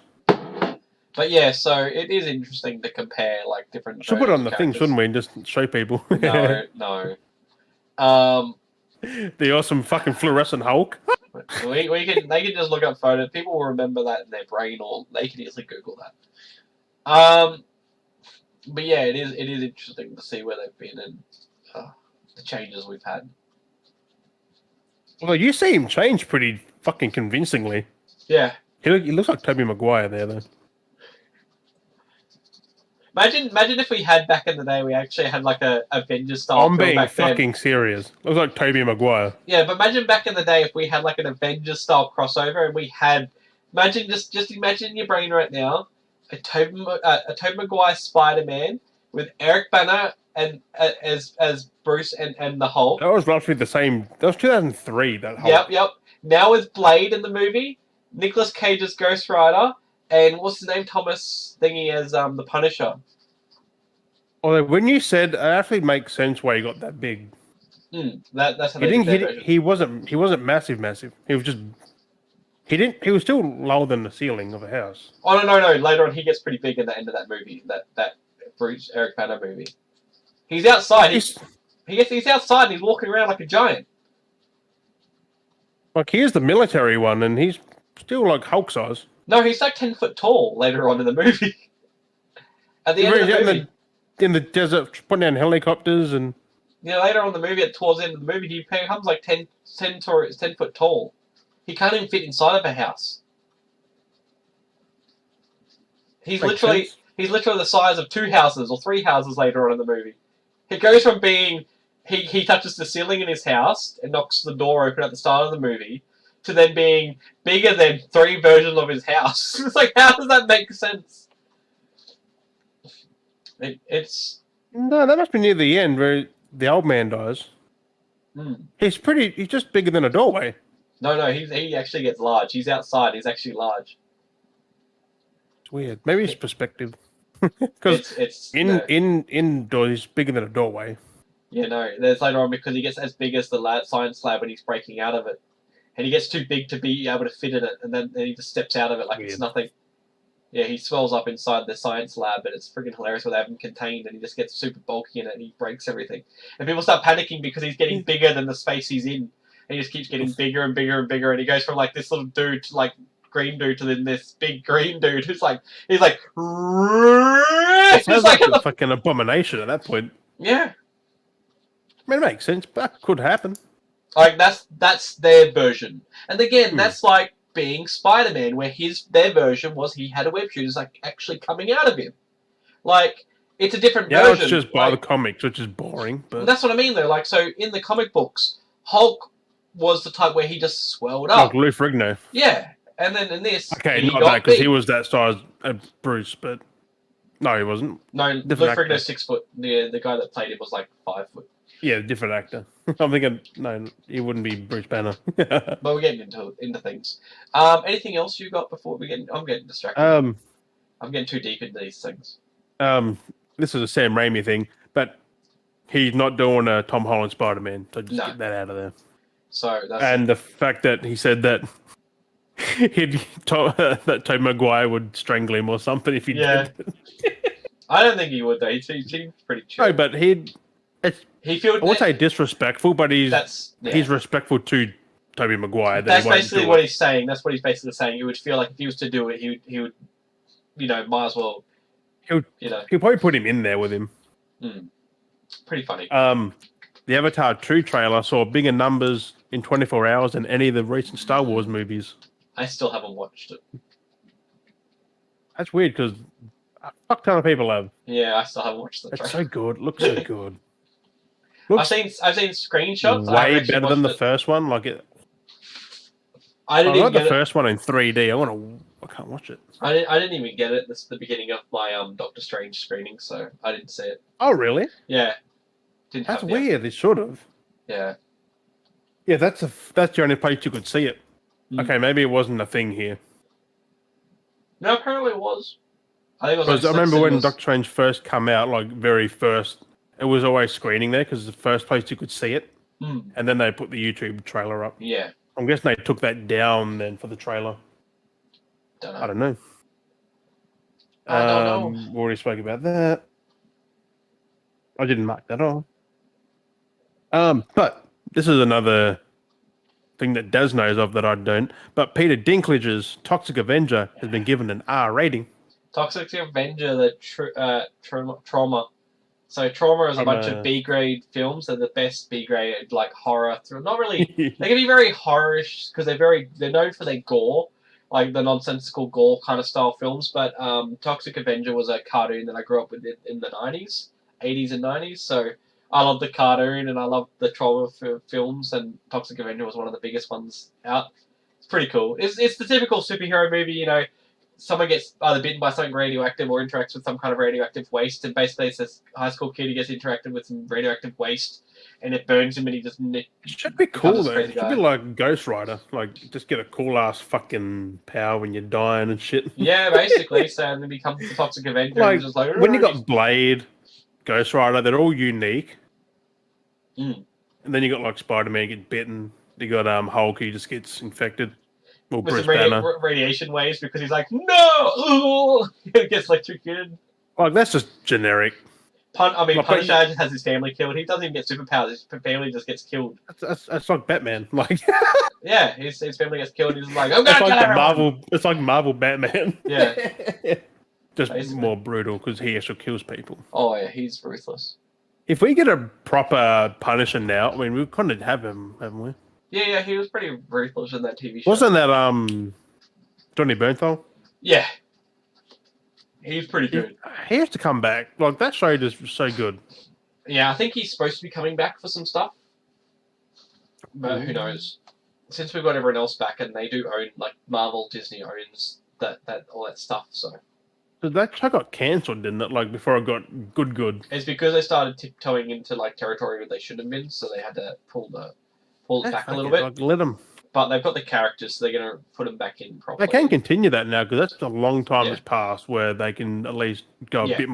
But yeah, so it is interesting to compare, like, different... Should put it on the thing, shouldn't we? And just show people. No. The awesome fucking fluorescent Hulk. They can just look up photos. People will remember that in their brain, or they can easily Google that. But yeah, it is interesting to see where they've been and the changes we've had. Well, you see him change pretty fucking convincingly. Yeah. He looks like Tobey Maguire there, though. Imagine if we had back in the day, we actually had like a Avengers style. I'm being fucking serious. Looks like Tobey Maguire. Yeah, but imagine back in the day if we had like an Avengers style crossover, and we had just imagine in your brain right now a Tobey Maguire Spider-Man with Eric Bana and as Bruce and the Hulk. That was roughly the same. That was 2003. That Hulk. Yep. Now with Blade in the movie, Nicolas Cage as Ghost Rider. And what's his name? Thomas Thingy as the Punisher. Although when you said, it actually makes sense why he got that big. That's how he wasn't massive. He was just he was still lower than the ceiling of a house. Oh no! Later on, he gets pretty big at the end of that movie. That Bruce Eric Bana movie. He's outside. He's outside. And he's walking around like a giant. Like, here's the military one, and he's still like Hulk size. No, he's like 10 foot tall later on in the movie. At the end of the movie. In the desert, putting down helicopters and... Yeah, later on in the movie, towards the end of the movie, he becomes like 10 foot tall. He can't even fit inside of a house. He's literally the size of 2 houses or 3 houses later on in the movie. He goes from being... He touches the ceiling in his house and knocks the door open at the start of the movie, to then being bigger than 3 versions of his house. It's like, how does that make sense? It's... No, that must be near the end where the old man dies. He's just bigger than a doorway. No, he actually gets large. He's outside, he's actually large. It's weird. Maybe it's perspective. Because indoors, he's bigger than a doorway. Yeah, no. There's later on, because he gets as big as the science lab when he's breaking out of it. And he gets too big to be able to fit in it, and then he just steps out of it like Weird. It's nothing. Yeah, he swells up inside the science lab, and it's freaking hilarious where they have him contained, and he just gets super bulky in it, and he breaks everything. And people start panicking because he's getting bigger than the space he's in. And he just keeps getting bigger and bigger and bigger, and he goes from like this little dude to like green dude to then this big green dude who's like, he's like... It sounds like a fucking abomination at that point. Yeah. I mean, it makes sense, but that could happen. Like, that's their version. And again, that's like being Spider-Man, where their version was he had a web shooter like actually coming out of him. Like, it's a different version. Yeah, it's just by the comics, which is boring. But that's what I mean, though. Like, so in the comic books, Hulk was the type where he just swelled up. Like Lou Ferrigno. Yeah. And then in this, okay, not that, because he was that size of Bruce, but no, he wasn't. No, Lou Ferrigno's 6 foot. The guy that played him was like 5 foot. Yeah, different actor. I'm thinking, no, he wouldn't be Bruce Banner. But we're getting into things. Anything else you got before we get? I'm getting distracted. I'm getting too deep into these things. This is a Sam Raimi thing, but he's not doing a Tom Holland Spider-Man, so just get that out of there. So that's the fact that he said that that Tobey Maguire would strangle him or something if he did. I don't think he would though. He seems pretty chill. No, but I won't say disrespectful, but he's respectful to Tobey Maguire. That's basically what he's saying. That's what he's basically saying. He would feel like if he was to do it, he would, might as well. He'll probably put him in there with him. Pretty funny. The Avatar 2 trailer saw bigger numbers in 24 hours than any of the recent Star Wars movies. I still haven't watched it. That's weird because a fuck ton of people have. Yeah, I still haven't watched the trailer. It's so good. Looks so good. I've seen screenshots. Way better than the first one. Like it. I like the first one in 3D. I can't watch it. I didn't even get it. This is the beginning of my Doctor Strange screening, so I didn't see it. Oh really? Yeah. That's weird. It should have. Yeah. Yeah, that's the only place you could see it. Okay, maybe it wasn't a thing here. No, apparently it was. I think it was. I remember when Doctor Strange first came out, like very first, it was always screening there because the first place you could see it, and then they put the YouTube trailer up. Yeah. I'm guessing they took that down then for the trailer. I don't know. I don't know. We already spoke about that. I didn't mark that off. But this is another thing that Daz knows of that I don't. But Peter Dinklage's Toxic Avenger has been given an R rating. Toxic Avenger, the Trauma. So Trauma is a bunch of B-grade films. They're the best B-grade like horror. Not really. They can be very horrorish because they're known for their gore, like the nonsensical gore kind of style films. But Toxic Avenger was a cartoon that I grew up with in the 90s, 80s and 90s. So I love the cartoon and I love the Trauma films. And Toxic Avenger was one of the biggest ones out. It's pretty cool. It's the typical superhero movie, you know. Someone gets either bitten by something radioactive or interacts with some kind of radioactive waste, and basically it's this high school kid who gets interacted with some radioactive waste, and it burns him, and he just it should be cool though. It should be like Ghost Rider, like just get a cool ass fucking power when you're dying and shit. Yeah, basically. So then he becomes the Toxic Avenger. Like, and just like when you got Blade, Ghost Rider, they're all unique. And then you got like Spider-Man get bitten. You got Hulk, he just gets infected. Well, with some radiation waves because he's like, no! He gets electrocuted. Like, that's just generic. Punisher has his family killed. He doesn't even get superpowers. His family just gets killed. That's like Batman. Like, yeah, his family gets killed. He's like, oh, God, it's like Marvel Batman. Yeah. Just basically more brutal because he actually kills people. Oh, yeah, he's ruthless. If we get a proper Punisher now, I mean, we kind of have him, haven't we? Yeah, he was pretty ruthless in that TV show. Wasn't that Johnny Bernthal? Yeah. He's pretty good. He has to come back. Like, that show is so good. Yeah, I think he's supposed to be coming back for some stuff. But who knows? Since we've got everyone else back and they do own, like, Marvel, Disney owns that all that stuff, so. But that show got cancelled, didn't it? Like, before it got good. It's because they started tiptoeing into, like, territory where they shouldn't have been, so they had to pull it back a little bit. Like, let them. But they've got the characters, so they're going to put them back in properly. They can continue that now, because that's a long time has passed where they can at least go a few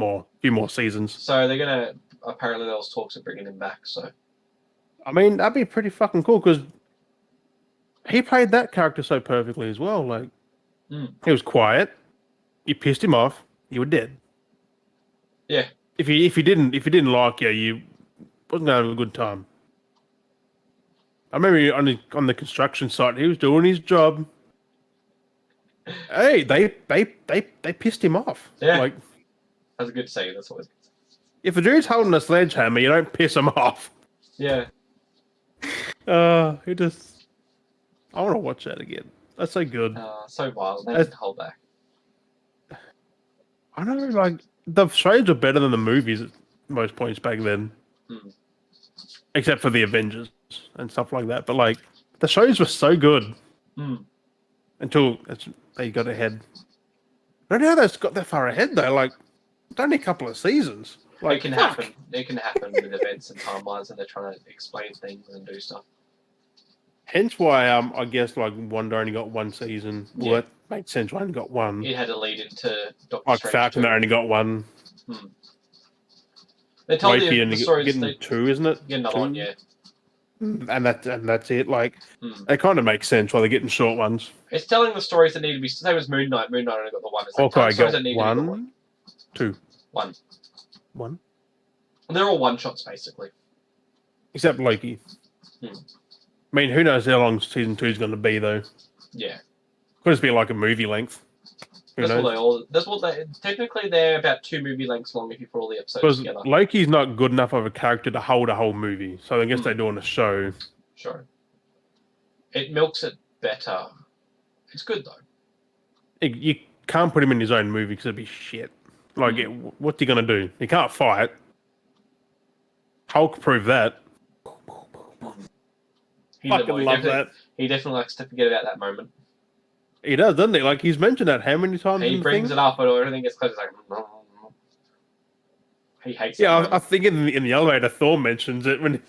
more seasons. So they're going to, apparently there was talks of bringing him back, so. I mean, that'd be pretty fucking cool, because he played that character so perfectly as well. Like, he was quiet, you pissed him off, you were dead. Yeah. If he didn't like you wasn't going to have a good time. I remember on the construction site, he was doing his job. Hey, they pissed him off. Yeah, like that's a good saying. That's always good. If a dude's holding a sledgehammer, you don't piss him off. Yeah. I want to watch that again. That's so good. So wild. They didn't hold back. I don't know, like the shows are better than the movies at most points back then, except for the Avengers and stuff like that. But like the shows were so good until they got ahead. I don't know how they got that far ahead though. Like it's only a couple of seasons. Like it can happen. It can happen with events and timelines, and they're trying to explain things and do stuff. Hence why I guess like Wanda only got one season. Well, that makes sense. I only got one. It had to lead into Doctor like Strange. Falcon only got one. They told you the stories. Getting two, isn't it? Get another one, yeah. And that's it. Like it kind of makes sense why they're getting short ones. It's telling the stories that need to be. Same as Moon Knight. Moon Knight only got the one. Hawkeye got one, two, one. And they're all one shots basically, except Loki. I mean, who knows how long season 2 is going to be though? Yeah, Could just be like a movie length. That's what they all. That's what they. Technically, they're about 2 movie lengths long if you put all the episodes Because together. Loki's not good enough of a character to hold a whole movie, so I guess they're doing a show. Sure. It milks it better. It's good though. You can't put him in his own movie because it'd be shit. Like, what's he gonna do? He can't fight. Hulk proved that. Fucking love that. He definitely likes to forget about that moment. He does, doesn't he? Like, he's mentioned that how many times? He brings it up, and everything gets close. He's like, he hates it. Yeah, I think in the elevator, Thor mentions it when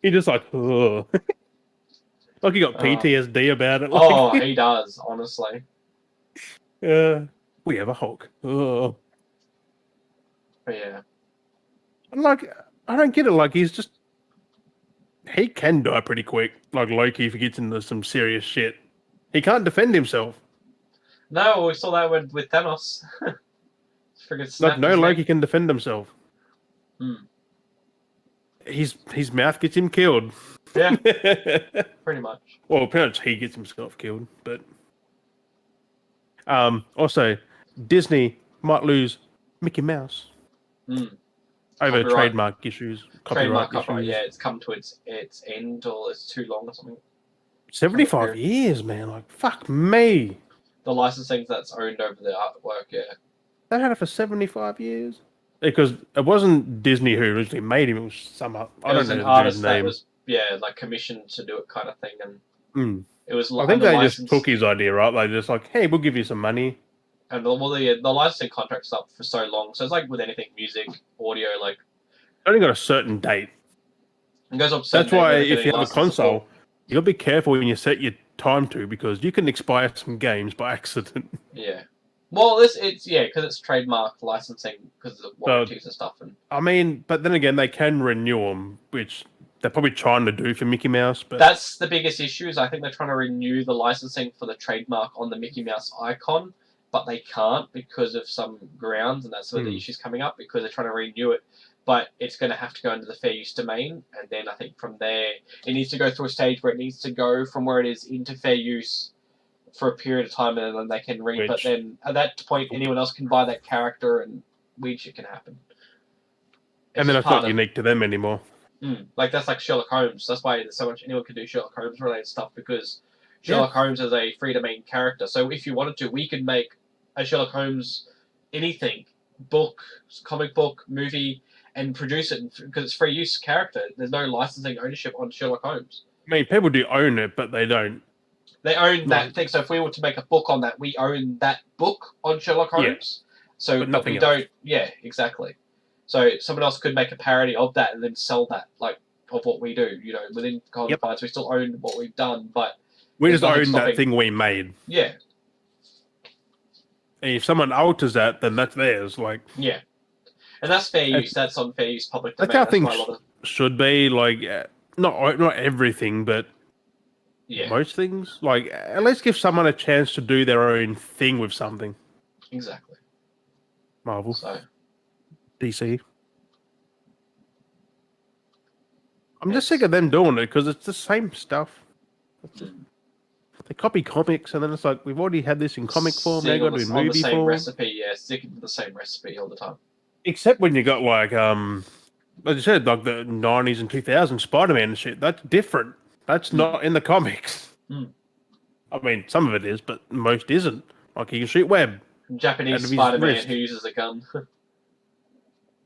he just like, ugh. Like he got PTSD about it. Like, oh, he does, honestly. We have a Hulk. Oh. Yeah. And like, I don't get it. Like, he can die pretty quick. Like Loki, if he gets into some serious shit, he can't defend himself. No, we saw that with Thanos. Like, no Loki can defend himself. Hmm. His mouth gets him killed. Yeah, pretty much. Well, pretty much he gets himself killed. But also, Disney might lose Mickey Mouse over trademark issues. Trademark copyright, yeah, it's come to its end, or it's too long or something. 75 years, man. Like, fuck me. The licensing that's owned over the artwork, yeah. They had it for 75 years. Because it wasn't Disney who originally made him. It was some I don't know an the artist dude's that name. was like commissioned to do it, kind of thing, and it was. I think they just took his idea, right? They just like, hey, we'll give you some money. And the licensing contract's up for so long, so it's like with anything, music, audio, like Only got a certain date. It goes up. That's why if you have a console, you gotta be careful when you set your time to, because you can expire some games by accident. Yeah. Well, it's because it's trademark licensing because of warranties and stuff. And I mean, but then again, they can renew them, which they're probably trying to do for Mickey Mouse. But that's the biggest issue. Is I think they're trying to renew the licensing for the trademark on the Mickey Mouse icon, but they can't because of some grounds, and that's where the issue's coming up, because they're trying to renew it. But it's going to have to go into the fair use domain, and then I think from there it needs to go through a stage where it needs to go from where it is into fair use for a period of time, and then they can but then at that point anyone else can buy that character, and weird shit can happen. And then it's not unique to them anymore. Like that's like Sherlock Holmes. That's why there's so much anyone can do Sherlock Holmes related stuff, because Sherlock Holmes is a free domain character. So if you wanted to, we could make a Sherlock Holmes anything, book, comic book, movie, and produce it because it's free use character. There's no licensing ownership on Sherlock Holmes. I mean, people do own it, but they don't. They own that thing. So if we were to make a book on that, we own that book on Sherlock Holmes. Yeah. So but we don't. Yeah, exactly. So someone else could make a parody of that and then sell that, like, of what we do. You know, within confines, we still own what we've done, but we just own that thing we made. Yeah. And if someone alters that, then that's theirs. Like. Yeah. And that's fair use. That's on fair use public domain. That's how things should be. Like, not everything, but most things. Like, at least give someone a chance to do their own thing with something. Exactly. Marvel. So. DC. I'm just sick of them doing it because it's the same stuff. They copy comics, and then it's like, we've already had this in comic form. Now got to do movie the same form. Recipe, sticking to the same recipe all the time. Except when you got like you said, like the 90s and 2000s Spider-Man and shit. That's different. That's not in the comics. I mean, some of it is, but most isn't. Like, he can shoot web. Japanese Spider-Man who uses a gun.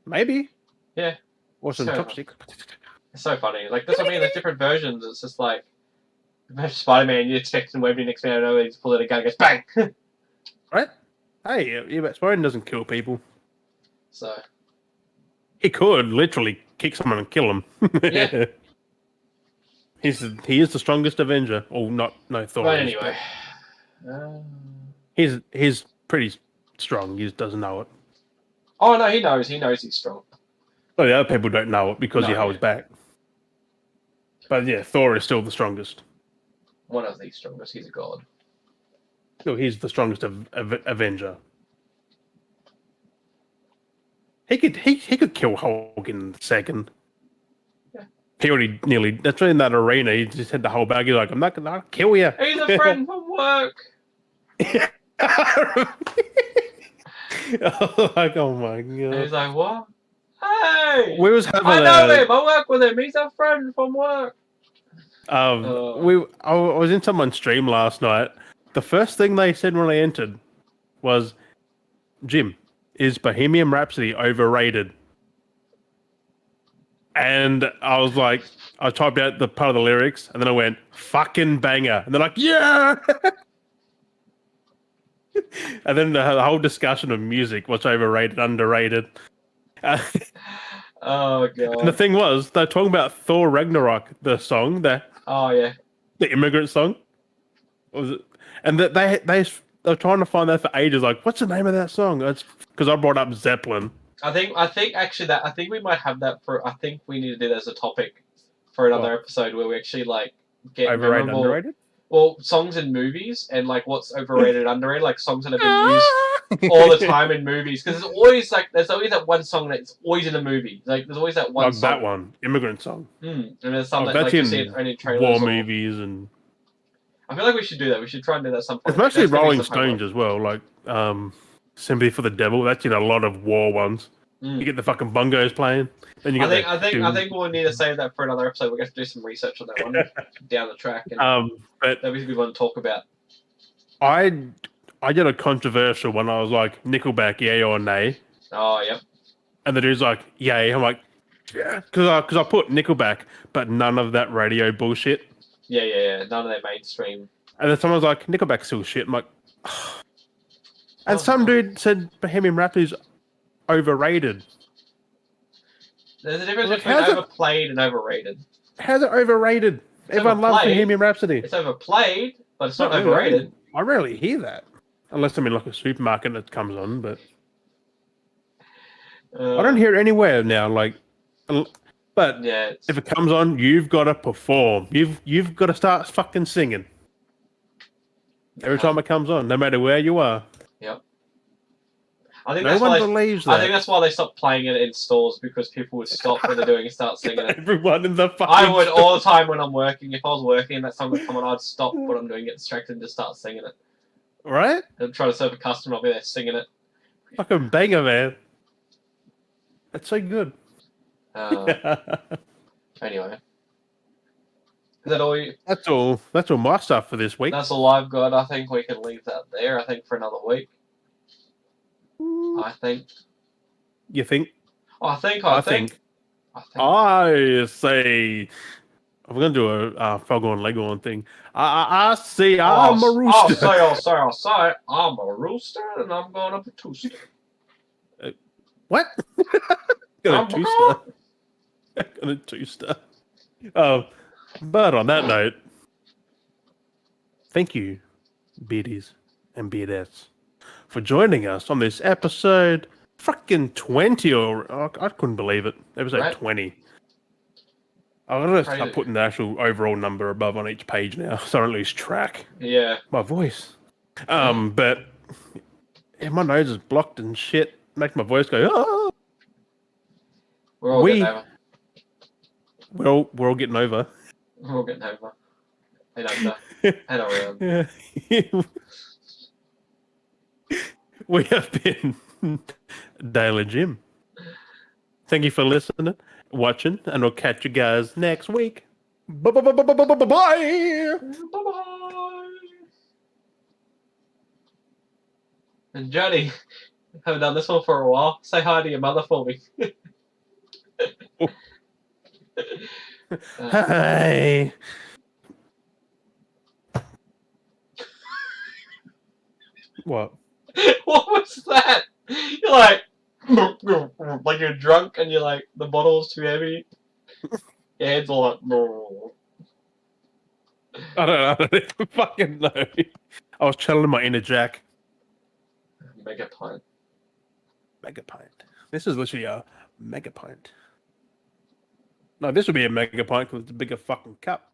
Maybe. Yeah. Or some chopstick. It's so funny. Like, that's what I mean. There's different versions. It's just like, Spider-Man, you expect him web, next man, he just pull out a gun and goes bang. Right? Hey, but Spider-Man doesn't kill people. So. He could literally kick someone and kill him. Yeah. He is the strongest Avenger. Or not, no, Thor. But anyway. He's pretty strong. He just doesn't know it. Oh, no, he knows. He knows he's strong. Well, the other people don't know it because he holds back. But yeah, Thor is still the strongest. One of the strongest. He's a god. No, he's the strongest Avenger. He could kill Hulk in a second. Yeah. He already that's in that arena. He just had the whole bag. He's like, I'm not gonna kill you. He's a friend from work. Like, oh my And god. he's like, what? Hey! We was having I know him. I work with him. He's our friend from work. I was in someone's stream last night. The first thing they said when I entered was, "Jim, is Bohemian Rhapsody overrated?" And I was like, I typed out the part of the lyrics, and then I went, "Fucking banger!" And they're like, "Yeah!" And then the whole discussion of music, what's overrated, underrated. Uh, Oh and the god. thing was, they're talking about Thor Ragnarok, the song, Oh yeah. the immigrant song. What was it? And that they were trying to find that for ages. Like, what's the name of that song? It's because I brought up Zeppelin. I think actually I think we might have that for. I think we need to do that as a topic for another episode where we actually like get Overrated, memorable. underrated. Well, songs in movies and like what's overrated, underrated, like songs that have been used all the time in movies. Because there's always that one song that's always in a movie. Like there's always that one Like song. that one, immigrant song. And there's some that that's like you in see it only in trailers. war or, movies, and I feel like we should do that. We should try and do that at some point. it's mostly That's gonna be Rolling some homework. Stones as well. Like Sympathy for the Devil. That's in a lot of war ones. You get the fucking bongos playing. Then you get I think we'll need to save that for another episode. We're going to do some research on that one down the track, and but that'll be a good one to talk about. I did a controversial one. I was like, Nickelback, yay or nay? Oh, yep. And the dude's like, yay. I'm like, yeah, because I put Nickelback, but none of that radio bullshit. Yeah. None of their mainstream. And then someone's like, Nickelback's still shit. I'm like, and some dude said Bohemian Rhapsody's overrated. There's a difference Like, between overplayed and overrated. How's it overrated? Everyone loves Bohemian Rhapsody. It's overplayed, but it's not really overrated. I rarely hear that. Unless I'm in like a supermarket that comes on, but I don't hear it anywhere now. Like, but yeah, if it comes on, you've got to perform. You've got to start fucking singing every time it comes on, no matter where you are. Yep. I think no one believes that. I think that's why they stopped playing it in stores, because people would stop what they're doing and start singing it. Everyone in the fucking I would store. all the time when I'm working. If I was working and that song would come on, I'd stop what I'm doing, get distracted, and just start singing it. Right? And try to serve a customer, I'll be there singing it. Fucking banger, man. That's so good. Anyway. Is that all you... That's all my stuff for this week. That's all I've got. I think we can leave that there, I think, for another week. I think. You think? I think. I say I'm gonna do a frog on Leghorn thing. I say I'm a rooster. I'll say I'm a rooster and I'm gonna be tooster. What? Gonna tooster. But on that note, thank you, Beardies and Beardettes, for joining us on this episode fucking 20 I couldn't believe it. Episode 20. I'm going to start putting the actual overall number above on each page now so I don't lose track. Yeah. My voice. But yeah, my nose is blocked and shit. Makes my voice go, oh. We're all getting over. We're all getting over. We're all getting over. And under. And around. We have been Dale and Jim. Thank you for listening, watching, and we'll catch you guys next week. Bye. Bye-bye. And Johnny, haven't done this one for a while. Say hi to your mother for me. Hi. What? What was that? You're like you're drunk and you're like the bottle's too heavy. Your head's all like. I don't even fucking know. I was channeling my inner Jack. Mega pint. Mega pint. This is literally a mega pint. No, this would be a mega pint because it's a bigger fucking cup.